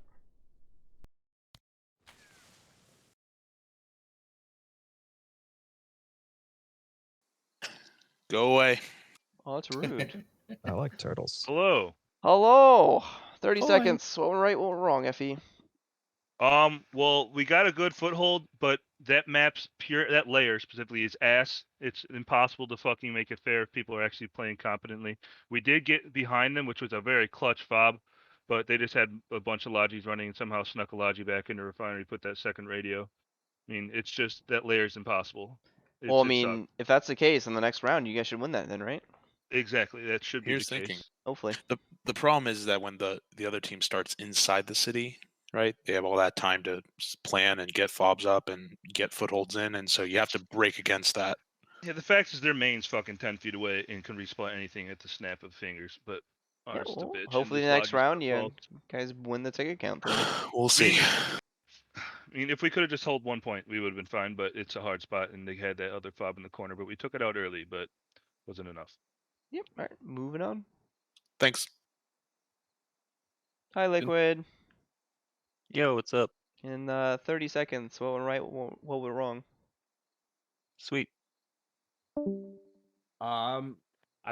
Speaker 3: Go away.
Speaker 5: Oh, that's rude.
Speaker 11: I like turtles.
Speaker 1: Hello.
Speaker 5: Hello! 30
Speaker 11: Hi.
Speaker 5: seconds. What went right, what went wrong, FE?
Speaker 1: Well, we got a good foothold, but that map's that layer specifically is ass. It's impossible to fucking make it fair if people are actually playing competently. We did get behind them, which was a very clutch fob, but they just had a bunch of lodges running and somehow snuck a lodge back into refinery, put that second radio. I mean, it's just, that layer's impossible.
Speaker 5: Well, I mean, if that's the case, in the next round, you guys should win that then, right?
Speaker 1: Exactly, that should be
Speaker 3: Here's
Speaker 1: the
Speaker 3: thinking.
Speaker 1: case.
Speaker 5: Hopefully.
Speaker 3: The problem is that when the other team starts inside the city, right? They have all that time to plan and get fobs up and get footholds in, and so you have to break against that.
Speaker 1: Yeah, the fact is their main's fucking 10 feet away and can respawn anything at the snap of fingers, but ours is the bitch.
Speaker 5: Hopefully the next round, you guys win the ticket count.
Speaker 3: We'll see.
Speaker 1: I mean, if we could have just held 1 point, we would have been fine, but it's a hard spot, and they had that other fob in the corner, but we took it out early, but wasn't enough.
Speaker 5: Yep, alright, moving on.
Speaker 3: Thanks.
Speaker 5: Hi, Liquid.
Speaker 11: Yo, what's up?
Speaker 5: In 30 seconds, what went right, what went wrong?
Speaker 11: Sweet.
Speaker 8: I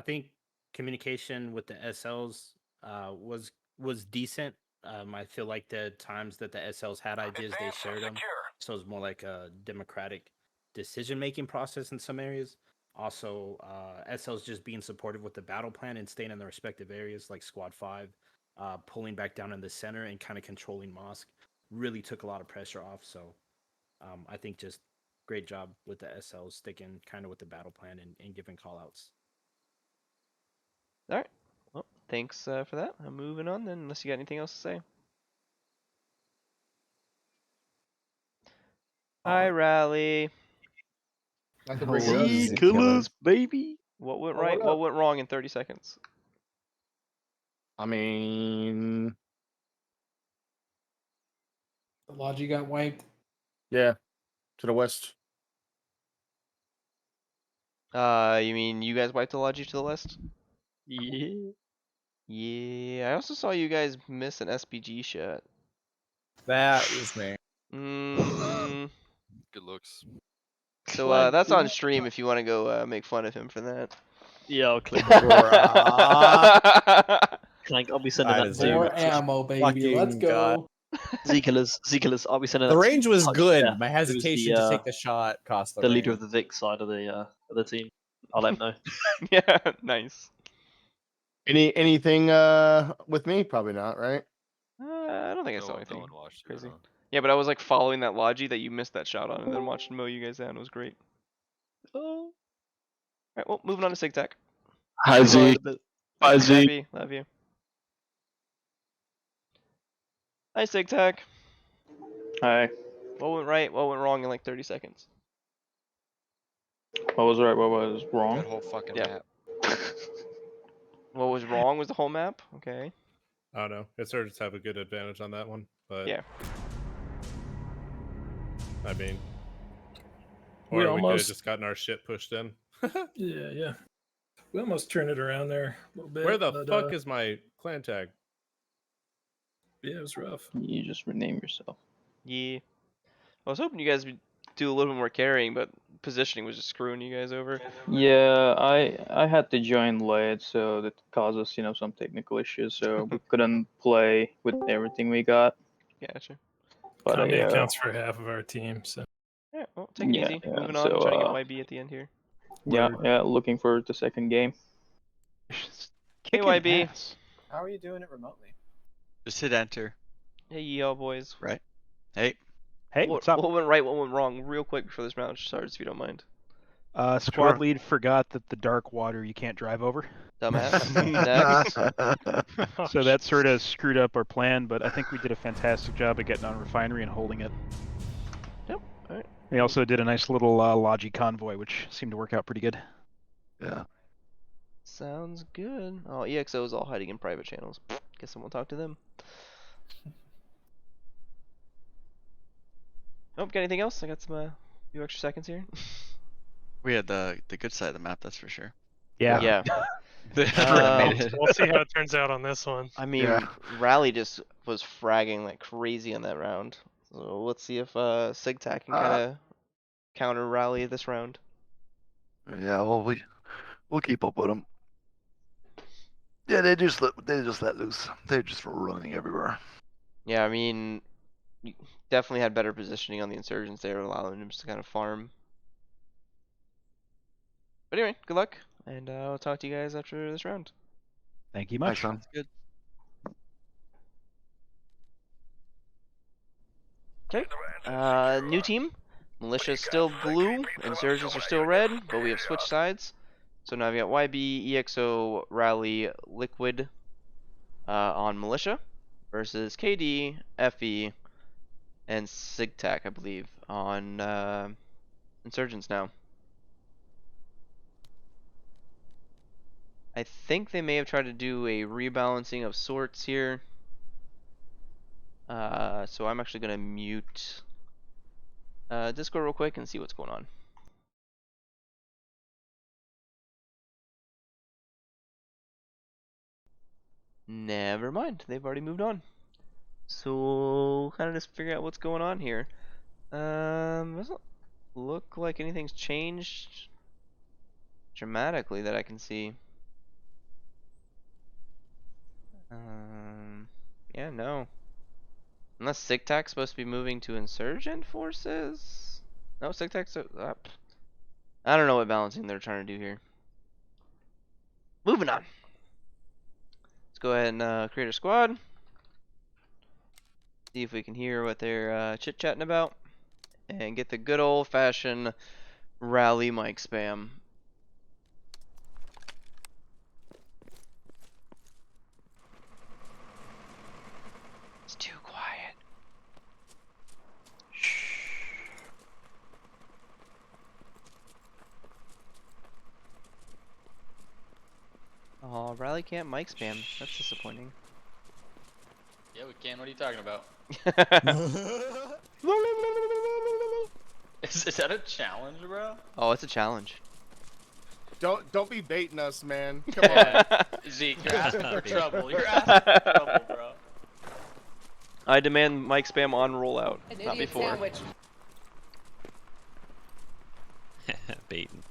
Speaker 8: think communication with the SLs was decent. I feel like the times that the SLs had ideas, they shared them. So it's more like a democratic decision-making process in some areas. Also, SL's just being supportive with the battle plan and staying in their respective areas, like Squad 5, pulling back down in the center and kind of controlling Mosque. Really took a lot of pressure off. So I think just great job with the SLs sticking kind of with the battle plan and giving call outs.
Speaker 5: All right. Well, thanks for that. I'm moving on then, unless you got anything else to say. Hi, Rally.
Speaker 11: Killers, baby.
Speaker 5: What went
Speaker 12: Oh,
Speaker 5: right?
Speaker 12: what
Speaker 5: What
Speaker 12: up?
Speaker 5: went wrong in 30 seconds?
Speaker 12: I mean,
Speaker 10: The Logi got wiped.
Speaker 12: yeah, to the west.
Speaker 5: You mean you guys wiped the Logi to the west?
Speaker 11: Yeah.
Speaker 5: Yeah, I also saw you guys miss an SPG shot.
Speaker 12: That was me.
Speaker 5: Mm-hmm.
Speaker 13: Good looks.
Speaker 5: So that's on stream if you want to go make fun of him for that.
Speaker 11: Yeah, I'll click. Clank, I'll be sending
Speaker 12: That
Speaker 11: that
Speaker 12: is
Speaker 11: to
Speaker 10: More ammo, baby. Let's
Speaker 12: fucking
Speaker 10: go.
Speaker 11: Z-Killers, I'll be sending
Speaker 12: The
Speaker 11: that to
Speaker 12: range was
Speaker 11: Touch
Speaker 12: good.
Speaker 11: Death,
Speaker 12: My
Speaker 11: who's
Speaker 12: hesitation to take the shot cost
Speaker 11: the leader
Speaker 12: range.
Speaker 11: of the Vic side of the team. I'll let him know.
Speaker 5: Yeah, nice.
Speaker 12: Anything with me? Probably not, right?
Speaker 5: I don't think I saw
Speaker 13: No
Speaker 5: anything
Speaker 13: one watched you,
Speaker 5: crazy.
Speaker 13: no.
Speaker 5: Yeah, but I was like following that Logi that you missed that shot on, and then watched mow you guys down. It was great.
Speaker 11: Oh.
Speaker 5: Alright, well, moving on to SigTac.
Speaker 11: Hi, Z. Hi, Z.
Speaker 5: Happy, love you. Hi, SigTac.
Speaker 14: Hi.
Speaker 5: What went right? What went wrong in like 30 seconds?
Speaker 14: What was right? What was wrong?
Speaker 13: That whole fucking
Speaker 5: Yeah.
Speaker 13: map.
Speaker 5: What was wrong was the whole map. Okay.
Speaker 15: I don't know. Insurgents have a good advantage on that one, but
Speaker 5: Yeah.
Speaker 15: I mean,
Speaker 16: We
Speaker 15: or we could have
Speaker 16: almost-
Speaker 15: just gotten our shit pushed in.
Speaker 16: Yeah. We almost turned it around there a little bit.
Speaker 15: Where the
Speaker 16: but,
Speaker 15: fuck is my clan tag?
Speaker 16: Yeah, it was rough.
Speaker 14: You just rename yourself.
Speaker 5: Yeah. I was hoping you guys would do a little bit more carrying, but positioning was just screwing you guys over.
Speaker 14: Yeah, I had to join late, so that caused us, some technical issues, so we couldn't play with everything we got.
Speaker 5: Gotcha.
Speaker 14: But
Speaker 16: Combi accounts for half of our team, so.
Speaker 5: Yeah, well, take it easy. Moving on,
Speaker 14: so,
Speaker 5: trying to get YB at the end here.
Speaker 14: Yeah, looking forward to the second game.
Speaker 5: Hey, YB.
Speaker 12: How are you doing it remotely?
Speaker 17: Just hit enter.
Speaker 5: Hey, y'all boys.
Speaker 17: Right. Hey.
Speaker 18: Hey, what's up?
Speaker 5: What went right, what went wrong, real quick before this round starts, if you don't mind.
Speaker 18: Squad lead forgot that the dark water you can't drive over.
Speaker 5: Dumbass. Next.
Speaker 18: So that sort of screwed up our plan, but I think we did a fantastic job of getting on refinery and holding it.
Speaker 5: Yep. All right.
Speaker 18: We also did a nice little Logi convoy, which seemed to work out pretty good.
Speaker 17: Yeah.
Speaker 5: Sounds good. Oh, EXO is all hiding in private channels. Guess someone will talk to them. Nope, got anything else? I got some few extra seconds here.
Speaker 17: We had the good side of the map, that's for sure.
Speaker 18: Yeah.
Speaker 5: Yeah.
Speaker 19: We'll see how it turns out on this one.
Speaker 5: I mean, Rally just was fragging like crazy on that round. So let's see if SigTac can kind of counter Rally this round.
Speaker 17: Yeah, well, we'll keep up with them. Yeah, they just let loose. They're just running everywhere.
Speaker 5: Yeah, I mean, you definitely had better positioning on the insurgents there, allowing them to kind of farm. But anyway, good luck, and I'll talk to you guys after this round.
Speaker 18: Thank you much.
Speaker 17: Sounds good.
Speaker 5: Okay. New team. Militia's still blue, insurgents are still red, but we have switched sides. So now we got YB, EXO, Rally, Liquid on Militia versus KD, FE, and SigTac, I believe, on Insurgents now. I think they may have tried to do a rebalancing of sorts here. So I'm actually gonna mute Discord real quick and see what's going on. Never mind, they've already moved on. So we'll kind of just figure out what's going on here. Doesn't look like anything's changed dramatically that I can see. Yeah, no. Unless SigTac's supposed to be moving to insurgent forces? No, SigTac's up. I don't know what balancing they're trying to do here. Moving on. Let's go ahead and create a squad. See if we can hear what they're chit-chatting about. And get the good old-fashioned rally mic spam. It's too quiet. Shh. Oh, rally can't mic spam. That's disappointing.
Speaker 9: Yeah, we can. What are you talking about? Is that a challenge, bro?
Speaker 5: Oh, it's a challenge.
Speaker 12: Don't be baiting us, man. Come on.
Speaker 9: Zeke, you're asking for trouble. You're asking for trouble, bro.
Speaker 5: I demand mic spam on rollout, not before.
Speaker 13: Baiting.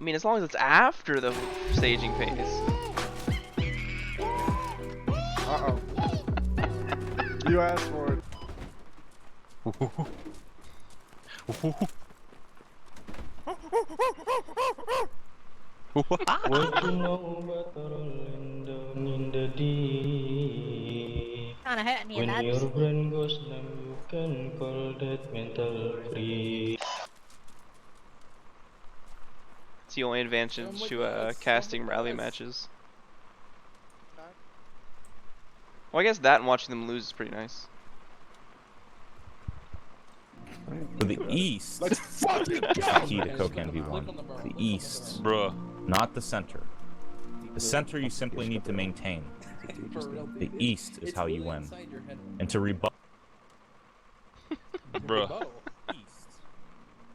Speaker 5: I mean, as long as it's after the staging phase.
Speaker 12: Uh-oh. You asked for it.
Speaker 14: What you know about the rolling down in the deep? When your brain goes numb, you can call that mental free.
Speaker 5: It's the only advantage to casting rally matches. Well, I guess that and watching them lose is pretty nice.
Speaker 20: To the east.
Speaker 12: Let's fucking go!
Speaker 20: Key to Coke NV1. The east.
Speaker 13: Bruh.
Speaker 20: Not the center. The center you simply need to maintain. The east is how you win. And to rebut.
Speaker 13: Bruh.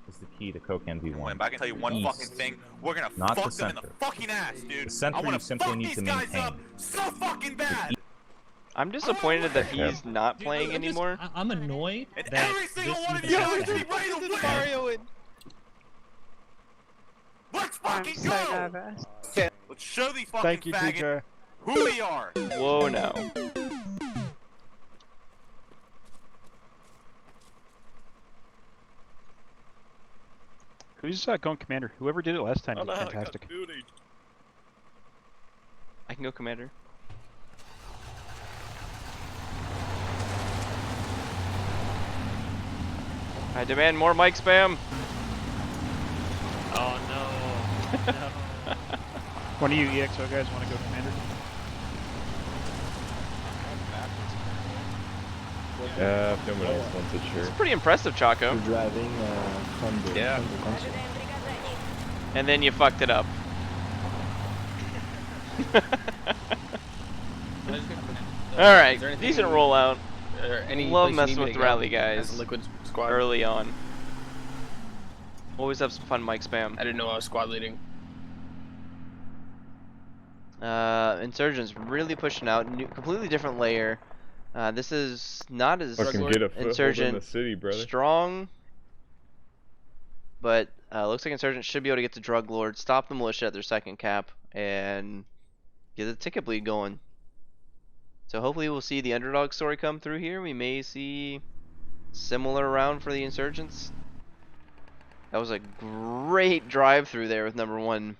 Speaker 20: Is the key to Coke NV1.
Speaker 21: But I can tell you one fucking thing. We're gonna
Speaker 20: Not
Speaker 21: fuck
Speaker 20: the
Speaker 21: them in the
Speaker 20: center.
Speaker 21: fucking ass, dude.
Speaker 20: The center
Speaker 21: I wanna
Speaker 20: you simply
Speaker 21: fuck
Speaker 20: need
Speaker 21: these
Speaker 20: to
Speaker 21: guys
Speaker 20: maintain.
Speaker 21: up so fucking bad.
Speaker 5: I'm disappointed that he's not playing anymore.
Speaker 7: I'm annoyed
Speaker 21: And
Speaker 7: that
Speaker 21: every single
Speaker 7: this
Speaker 21: one of
Speaker 7: even
Speaker 21: you
Speaker 7: has
Speaker 21: guys
Speaker 7: to
Speaker 21: be
Speaker 7: happen.
Speaker 21: ready to win.
Speaker 10: Mario in.
Speaker 21: Let's fucking go. Let's show these fucking
Speaker 12: Thank you,
Speaker 21: faggots
Speaker 12: teacher.
Speaker 21: who we are.
Speaker 5: Whoa, now.
Speaker 18: Who's going commander? Whoever did it last time
Speaker 21: Oh,
Speaker 18: did
Speaker 21: no,
Speaker 18: fantastic.
Speaker 5: I can go commander. I demand more mic spam.
Speaker 13: Oh no. No.
Speaker 18: One of you EXO guys want to go commander?
Speaker 15: If no one else wants it, sure.
Speaker 5: It's pretty impressive, Chaco.
Speaker 11: Driving from the
Speaker 15: Yeah.
Speaker 5: And then you fucked it up. Alright, decent rollout. Love messing with rally guys
Speaker 9: Liquid squad.
Speaker 5: early on. Always have some fun mic spam.
Speaker 9: I didn't know I was squad leading.
Speaker 5: Insurgents really pushing out. Completely different layer. This is not as
Speaker 15: Fucking get a foothold in
Speaker 5: Insurgent
Speaker 15: the city, brother.
Speaker 5: strong, but looks like Insurgents should be able to get the Drug Lord, stop the militia at their second cap, and get the ticket bleed going. So hopefully we'll see the underdog story come through here. We may see similar round for the Insurgents. That was a great drive through there with number one.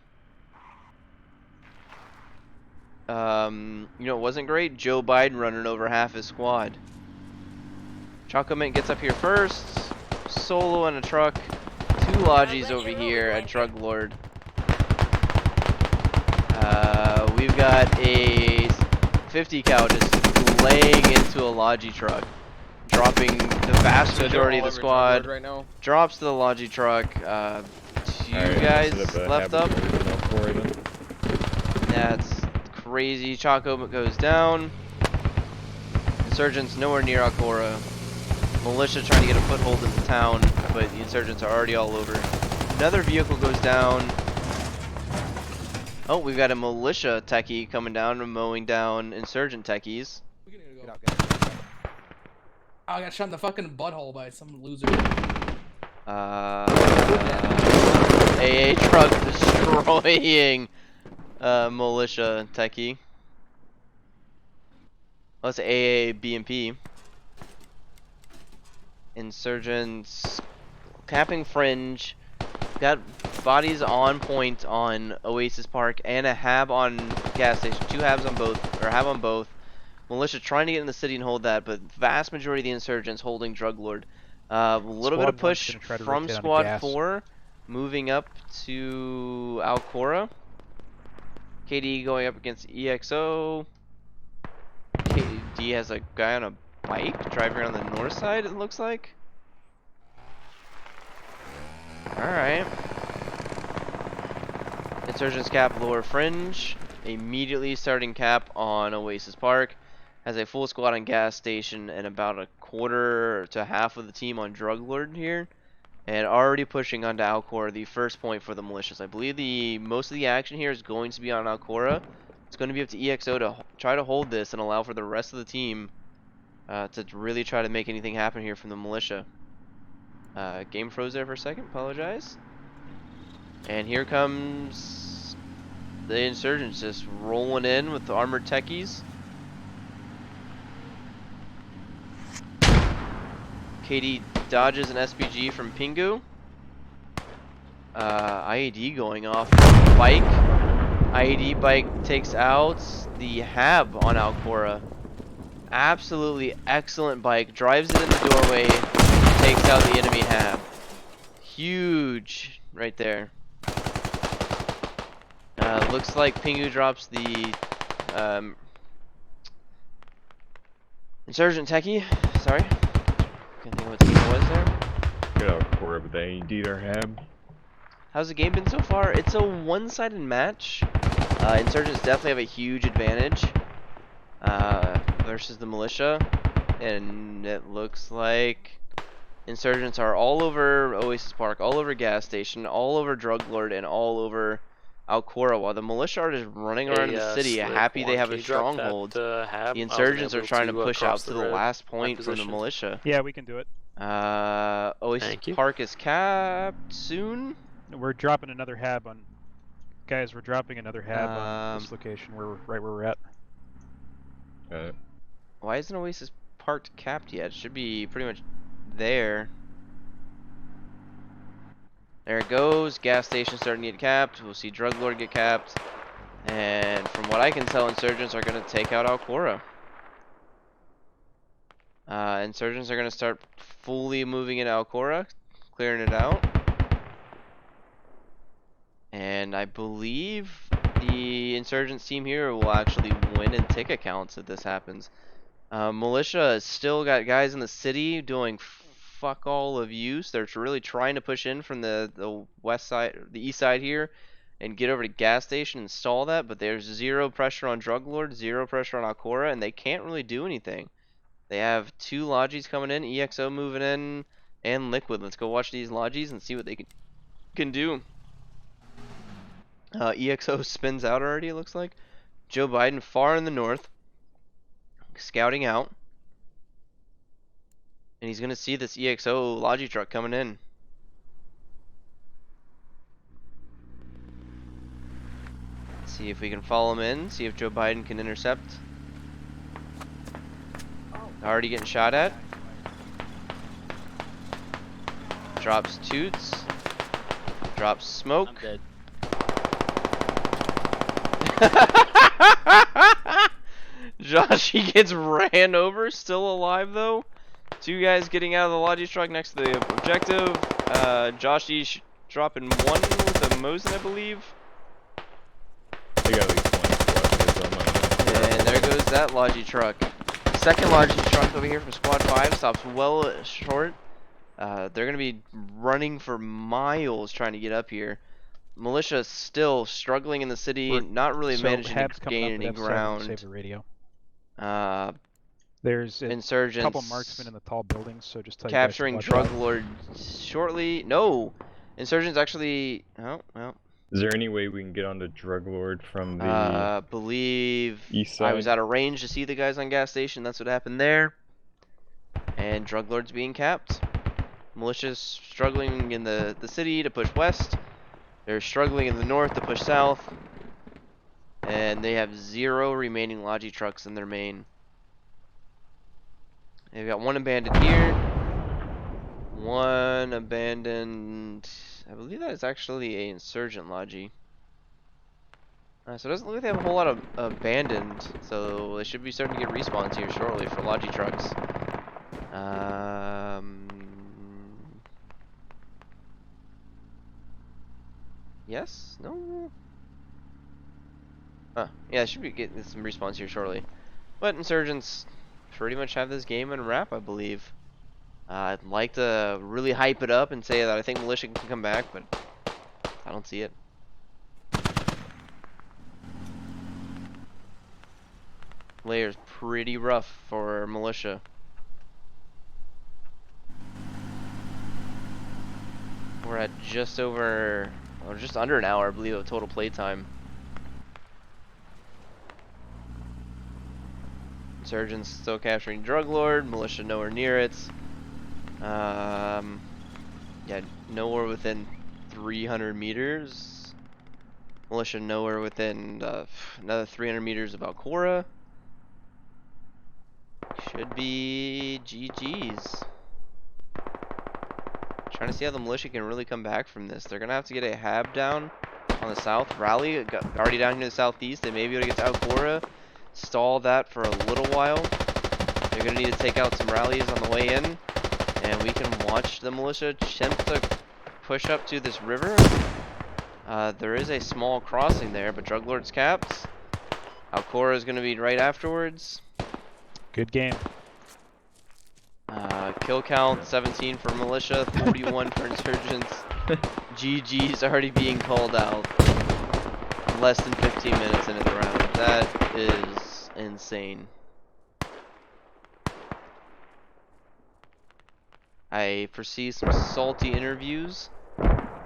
Speaker 5: You know, it wasn't great. Joe Biden running over half his squad. Choco Mint gets up here first. Solo in a truck. Two Logis over here at Drug Lord. We've got a 50 cal just laying into a Logi truck, dropping the vast majority of the squad.
Speaker 9: Right now.
Speaker 5: Drops to the Logi truck. Two guys left up. That's crazy. Chaco goes down. Insurgents nowhere near Alcora. Militia trying to get a foothold in the town, but the insurgents are already all over. Another vehicle goes down. Oh, we've got a militia techie coming down and mowing down insurgent techies.
Speaker 7: Oh, I got shot in the fucking butthole by some loser.
Speaker 5: AA truck destroying militia techie. Oh, it's AA BMP. Insurgents capping fringe. Got bodies on point on Oasis Park and a hab on gas station. 2 habs on both, or hab on both. Militia trying to get in the city and hold that, but vast majority of the insurgents holding Drug Lord. A little bit of
Speaker 18: Squad one's
Speaker 5: push
Speaker 18: gonna try to
Speaker 5: from
Speaker 18: rotate onto
Speaker 5: Squad
Speaker 18: gas.
Speaker 5: 4, moving up to Alcora. KD going up against EXO. KD has a guy on a bike driving around the north side, it looks like. Alright. Insurgents cap lower fringe. Immediately starting cap on Oasis Park. Has a full squad on gas station and about a quarter to half of the team on Drug Lord here. And already pushing onto Alcora, the first point for the militias. I believe most of the action here is going to be on Alcora. It's going to be up to EXO to try to hold this and allow for the rest of the team to really try to make anything happen here from the militia. Game froze there for a second, apologize. And here comes the insurgents just rolling in with the armored techies. KD dodges an SPG from Pingu. IED going off bike. IED bike takes out the hab on Alcora. Absolutely excellent bike. Drives it in the doorway. Takes out the enemy hab. Huge right there. Looks like Pingu drops the insurgent techie. Sorry. Can't think of what team it was there.
Speaker 4: Good Alcora, but they indeed are hab.
Speaker 5: How's the game been so far? It's a one-sided match. Insurgents definitely have a huge advantage versus the militia. And it looks like insurgents are all over Oasis Park, all over gas station, all over Drug Lord, and all over Alcora, while the militia are just running around in the city, happy they have a stronghold. The insurgents are trying to push out to the last point from the militia.
Speaker 18: Yeah, we can do it.
Speaker 5: Oasis Park is capped soon.
Speaker 18: We're dropping another hab on. Guys, we're dropping another hab on this location. Right where we're at.
Speaker 5: Why isn't Oasis Park capped yet? It should be pretty much there. There it goes. Gas station starting to get capped. We'll see Drug Lord get capped. And from what I can tell, insurgents are going to take out Alcora. Insurgents are going to start fully moving into Alcora, clearing it out. And I believe the insurgents team here will actually win in ticket counts if this happens. Militia has still got guys in the city doing fuck all of use. They're really trying to push in from the west side, the east side here, and get over to gas station and stall that. But there's zero pressure on Drug Lord, zero pressure on Alcora, and they can't really do anything. They have 2 Logis coming in, EXO moving in, and Liquid. Let's go watch these Logis and see what they can do. EXO spins out already, it looks like. Joe Biden far in the north, scouting out. And he's going to see this EXO Logi truck coming in. Let's see if we can follow him in, see if Joe Biden can intercept. Already getting shot at. Drops toots. Drops smoke.
Speaker 9: I'm dead.
Speaker 5: Josh, he gets ran over, still alive though. 2 guys getting out of the Logi truck next to the objective. Joshy dropping 1 with a Mosin, I believe.
Speaker 4: They got at least 20 squad on my
Speaker 5: And there goes that Logi truck. Second Logi truck over here from Squad 5 stops well short. They're going to be running for miles trying to get up here. Militia still struggling in the city, not really managing to gain any ground.
Speaker 18: Save the radio.
Speaker 5: There's insurgents.
Speaker 18: A couple marksmen in the tall buildings, so just tell
Speaker 5: capturing
Speaker 18: you guys to watch
Speaker 5: Drug Lord shortly. No, insurgents actually. Oh well.
Speaker 4: Is there any way we can get on the Drug Lord from the
Speaker 5: believe
Speaker 4: east side?
Speaker 5: I was out of range to see the guys on gas station. That's what happened there. And Drug Lord's being capped. Militia's struggling in the city to push west. They're struggling in the north to push south. And they have 0 remaining Logi trucks in their main. They've got 1 abandoned here. One abandoned. I believe that is actually a insurgent logi. So it doesn't look like they have a whole lot of abandoned. So they should be starting to get respawns here shortly for logi trucks. Yes? No? Yeah, I should be getting some respawns here shortly. But insurgents pretty much have this game in wrap, I believe. I'd like to really hype it up and say that I think militia can come back, but I don't see it. Layer's pretty rough for militia. We're at just over, or just under an hour, I believe, of total playtime. Insurgents still capturing Drug Lord, militia nowhere near it. Yeah, nowhere within 300 meters. Militia nowhere within another 300 meters of Alcora. Should be GG's. Trying to see how the militia can really come back from this. They're going to have to get a hab down on the south. Rally already down here to the southeast. They may be able to get to Alcora. Stall that for a little while. They're going to need to take out some rallies on the way in. And we can watch the militia attempt to push up to this river. There is a small crossing there, but Drug Lord's capped. Alcora is going to be right afterwards.
Speaker 18: Good game.
Speaker 5: Kill count 17 for militia, 41 for insurgents. GG's already being called out. Less than 15 minutes into the round. That is insane. I foresee some salty interviews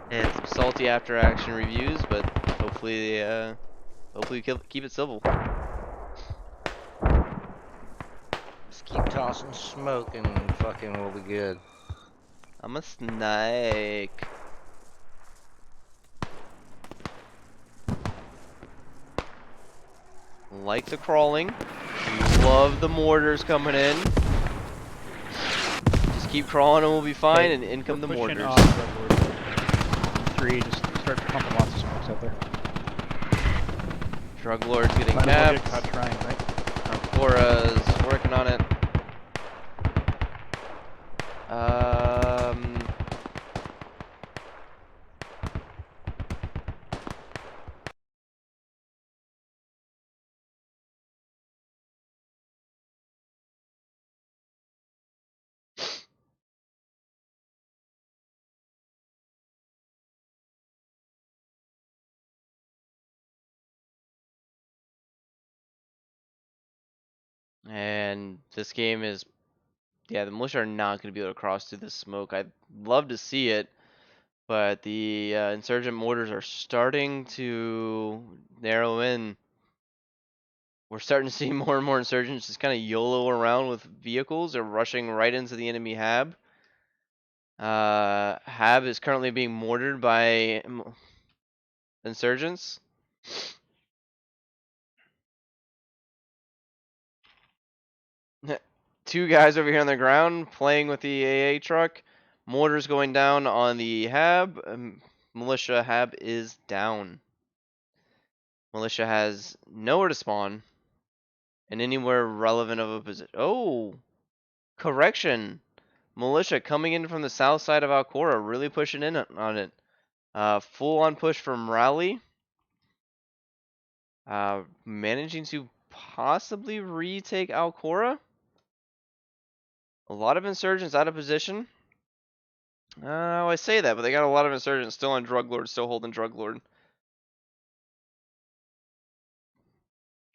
Speaker 5: and some salty after action reviews, but hopefully, hopefully keep it civil.
Speaker 6: Just keep tossing smoke and fucking we'll be good.
Speaker 5: I'm a snake. Like the crawling. Love the mortars coming in. Just keep crawling and we'll be fine, and in come the mortars.
Speaker 18: Three, just start pumping lots of smokes out there.
Speaker 5: Drug Lord's getting
Speaker 18: Might as well
Speaker 5: capped.
Speaker 18: get caught trying, right?
Speaker 5: Alcora's working on it. And this game is, yeah, the militia are not going to be able to cross through the smoke. I'd love to see it, but the insurgent mortars are starting to narrow in. We're starting to see more and more insurgents just kind of YOLO around with vehicles or rushing right into the enemy hab. Hab is currently being mortared by insurgents. Two guys over here on the ground playing with the AA truck. Mortars going down on the hab. Militia hab is down. Militia has nowhere to spawn. And anywhere relevant of a position. Oh! Correction! Militia coming in from the south side of Alcora, really pushing in on it. Full on push from Rally. Managing to possibly retake Alcora. A lot of insurgents out of position. I say that, but they got a lot of insurgents still on Drug Lord, still holding Drug Lord.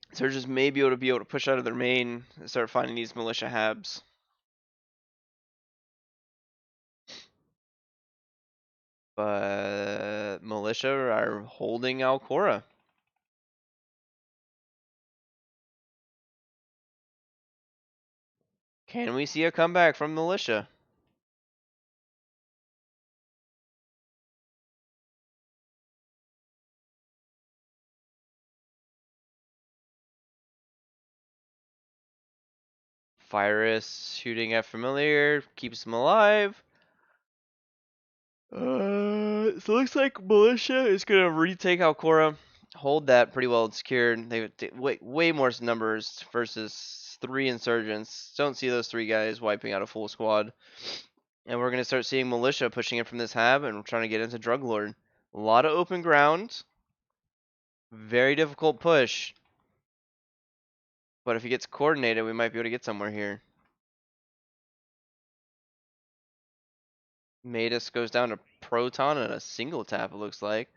Speaker 5: Insurgents may be able to push out of their main and start finding these militia habs. But militia are holding Alcora. Can we see a comeback from militia? Virus shooting at familiar, keeps him alive. So it looks like militia is gonna retake Alcora, hold that pretty well secured. They way more numbers versus 3 insurgents. Don't see those 3 guys wiping out a full squad. And we're gonna start seeing militia pushing in from this hab and trying to get into Drug Lord. A lot of open ground. Very difficult push. But if he gets coordinated, we might be able to get somewhere here. Matus goes down to Proton and a single tap, it looks like.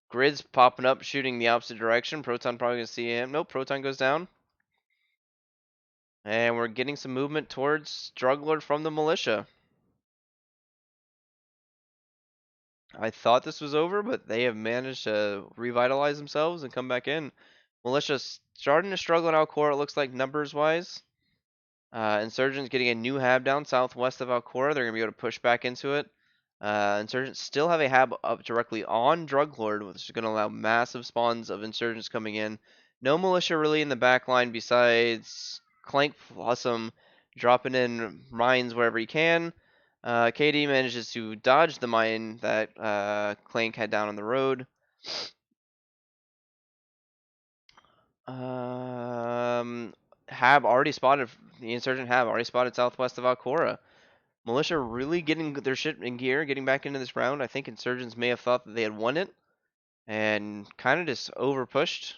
Speaker 5: Grid's popping up, shooting the opposite direction. Proton probably gonna see him. Nope, Proton goes down. And we're getting some movement towards Drug Lord from the militia. I thought this was over, but they have managed to revitalize themselves and come back in. Militia starting to struggle in Alcora, it looks like, numbers-wise. Insurgents getting a new hab down southwest of Alcora. They're going to be able to push back into it. Insurgents still have a hab up directly on Drug Lord, which is going to allow massive spawns of insurgents coming in. No militia really in the back line besides Clank Blossom dropping in mines wherever he can. KD manages to dodge the mine that Clank had down on the road. Hab already spotted, the insurgent hab already spotted southwest of Alcora. Militia really getting their shit in gear, getting back into this round. I think insurgents may have thought that they had won it and kind of just over pushed.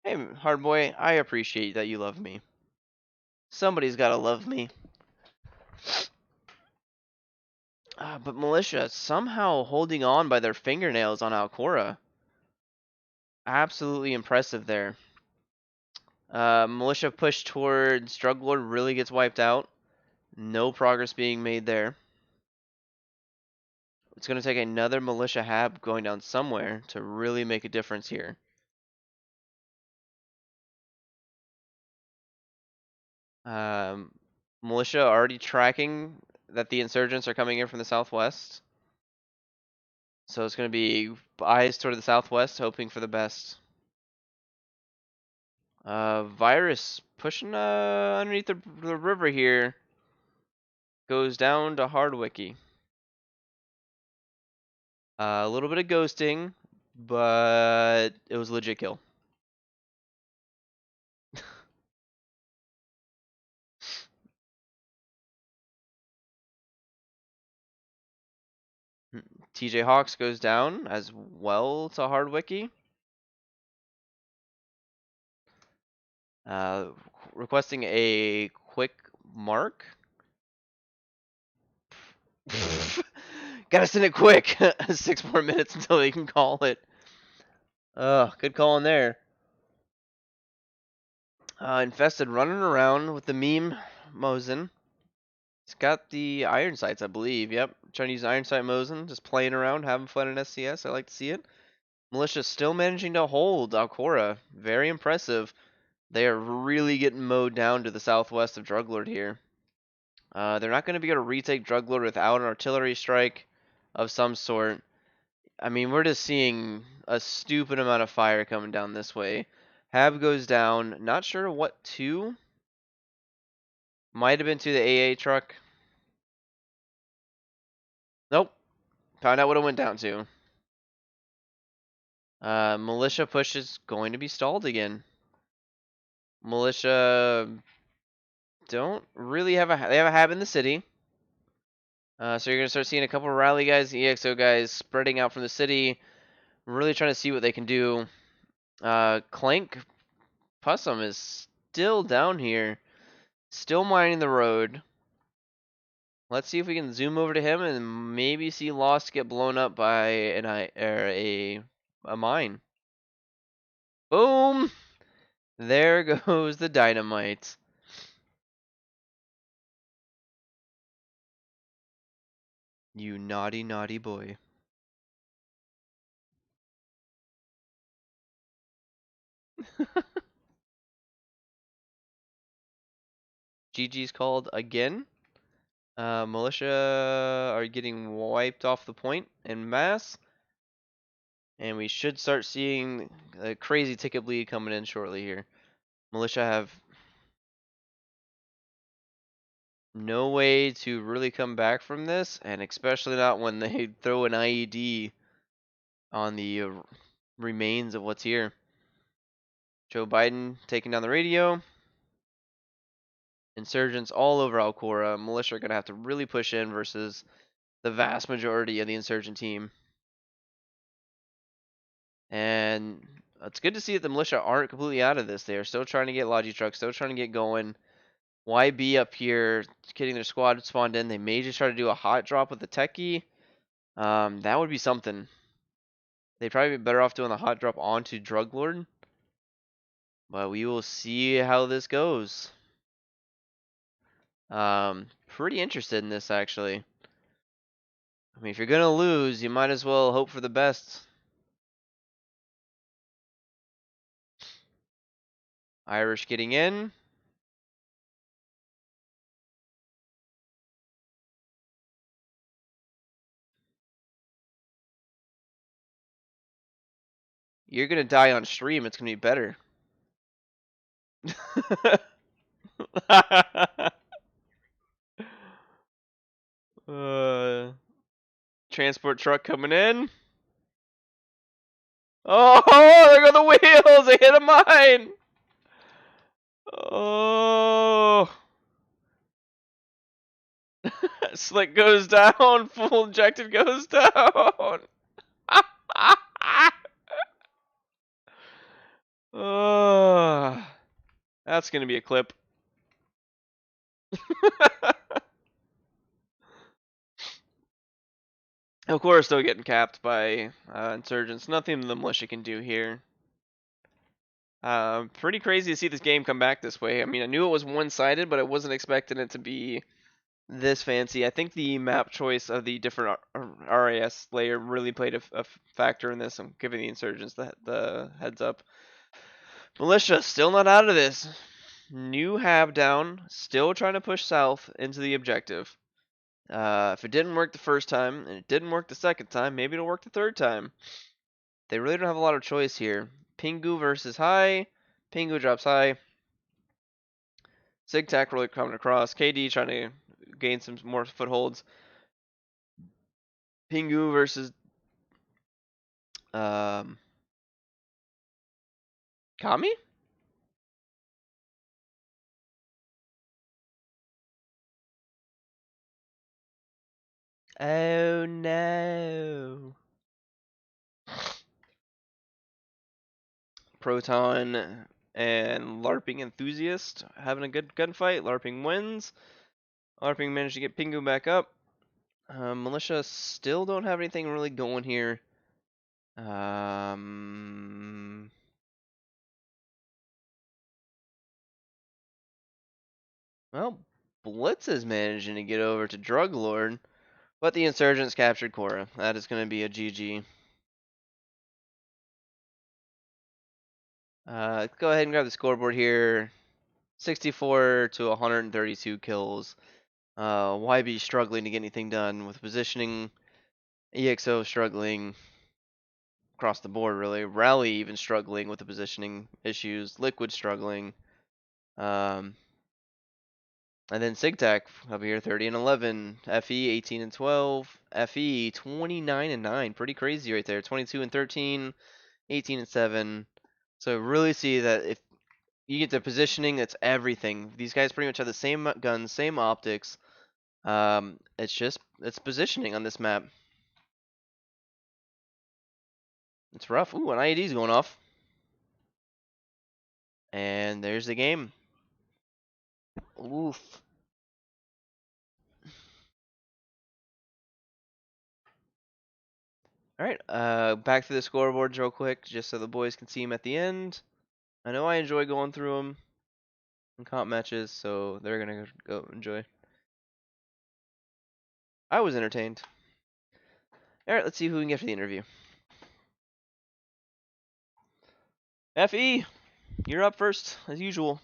Speaker 5: Hey, hard boy, I appreciate that you love me. Somebody's gotta love me. But militia somehow holding on by their fingernails on Alcora. Absolutely impressive there. Militia push towards Drug Lord really gets wiped out. No progress being made there. It's going to take another militia hab going down somewhere to really make a difference here. Militia already tracking that the insurgents are coming in from the southwest. So it's going to be eyes toward the southwest, hoping for the best. Virus pushing underneath the river here. Goes down to Hardwicky. A little bit of ghosting, but it was a legit kill. TJ Hawks goes down as well to Hardwicky. Requesting a quick mark. Gotta send it quick. 6 more minutes until they can call it. Good call in there. Infested running around with the meme Mosin. He's got the iron sights, I believe. Yep. Trying to use iron sight Mosin. Just playing around, having fun in SCS. I like to see it. Militia still managing to hold Alcora. Very impressive. They are really getting mowed down to the southwest of Drug Lord here. They're not going to be able to retake Drug Lord without an artillery strike of some sort. I mean, we're just seeing a stupid amount of fire coming down this way. Hab goes down. Not sure what to. Might have been to the AA truck. Nope. Found out what it went down to. Militia push is going to be stalled again. Militia don't really have they have a hab in the city. So you're going to start seeing a couple of rally guys, EXO guys spreading out from the city, really trying to see what they can do. Clank Pussum is still down here, still mining the road. Let's see if we can zoom over to him and maybe see Lost get blown up by a mine. Boom! There goes the dynamite. You naughty, naughty boy. GG's called again. Militia are getting wiped off the point en masse. And we should start seeing a crazy ticket bleed coming in shortly here. Militia have no way to really come back from this, and especially not when they throw an IED on the remains of what's here. Joe Biden taking down the radio. Insurgents all over Alcora. Militia are going to have to really push in versus the vast majority of the insurgent team. And it's good to see that the militia aren't completely out of this. They are still trying to get Logi trucks, still trying to get going. YB up here getting their squad spawned in. They may just try to do a hot drop with the techie. That would be something. They'd probably be better off doing the hot drop onto Drug Lord. But we will see how this goes. Pretty interested in this, actually. I mean, if you're going to lose, you might as well hope for the best. Irish getting in. You're going to die on stream. It's going to be better. Transport truck coming in. Oh, there go the wheels. They hit a mine. Oh. Slick goes down. Full objective goes down. Oh. That's going to be a clip. Of course, still getting capped by insurgents. Nothing the militia can do here. Pretty crazy to see this game come back this way. I mean, I knew it was one-sided, but I wasn't expecting it to be this fancy. I think the map choice of the different RAAS layer really played a factor in this. I'm giving the insurgents the heads up. Militia still not out of this. New hab down, still trying to push south into the objective. If it didn't work the first time, and it didn't work the second time, maybe it'll work the third time. They really don't have a lot of choice here. Pingu versus high. Pingu drops high. Zigtac really coming across. KD trying to gain some more footholds. Pingu versus Kami? Oh no. Proton and LARPing enthusiast having a good gunfight. LARPing wins. LARPing managed to get Pingu back up. Militia still don't have anything really going here. Well, Blitz is managing to get over to Drug Lord, but the insurgents captured Cora. That is going to be a GG. Let's go ahead and grab the scoreboard here. 64 to 132 kills. YB struggling to get anything done with positioning. EXO struggling across the board, really. Rally even struggling with the positioning issues. Liquid struggling. And then Sigtac up here, 30 and 11. FE 18 and 12. FE 29 and 9. Pretty crazy right there. 22 and 13. 18 and 7. So really see that if you get the positioning, that's everything. These guys pretty much have the same guns, same optics. It's positioning on this map. It's rough. Ooh, an IED's going off. And there's the game. Oof. Alright, back to the scoreboards real quick, just so the boys can see them at the end. I know I enjoy going through them in comp matches, so they're gonna go enjoy. I was entertained. Alright, let's see who we can get for the interview. FE, you're up first, as usual.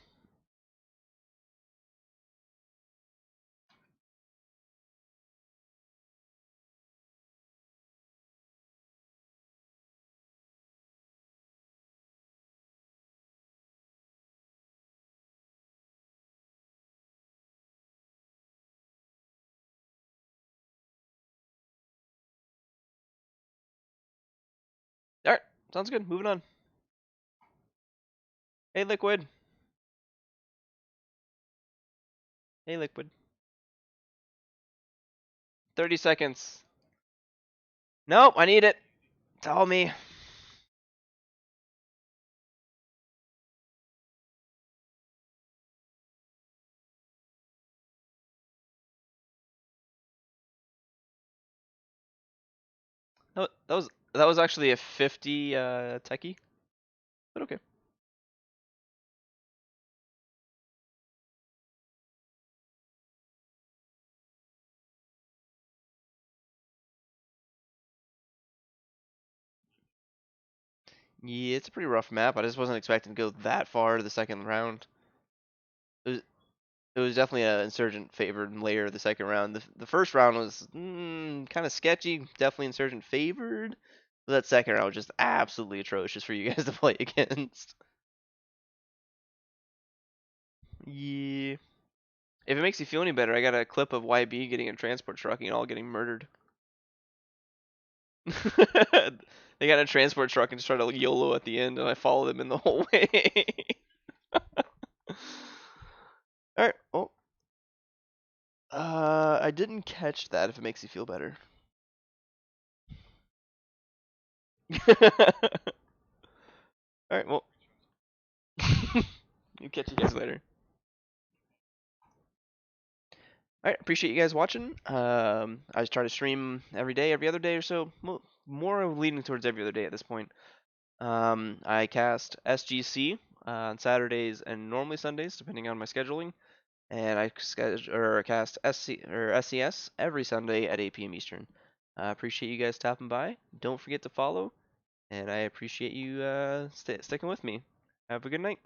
Speaker 5: Sounds good. Moving on. Hey, Liquid. Hey, Liquid. 30 seconds. Nope, I need it. Tell me. No, that was actually a 50 techie, but okay. Yeah, it's a pretty rough map. I just wasn't expecting to go that far to the second round. It was definitely an insurgent favored layer the second round. The first round was kind of sketchy, definitely insurgent favored. But that second round was just absolutely atrocious for you guys to play against. Yeah. If it makes you feel any better, I got a clip of YB getting a transport truck and all getting murdered. They got a transport truck and just tried to YOLO at the end, and I followed them in the whole way. Alright, well. I didn't catch that if it makes you feel better. Alright, well. I'll catch you guys later. Alright, appreciate you guys watching. I try to stream every day, every other day or so. More leaning towards every other day at this point. I cast SGC on Saturdays and normally Sundays, depending on my scheduling. And I cast SCS every Sunday at 8 p.m. Eastern. I appreciate you guys stopping by. Don't forget to follow. And I appreciate you sticking with me. Have a good night.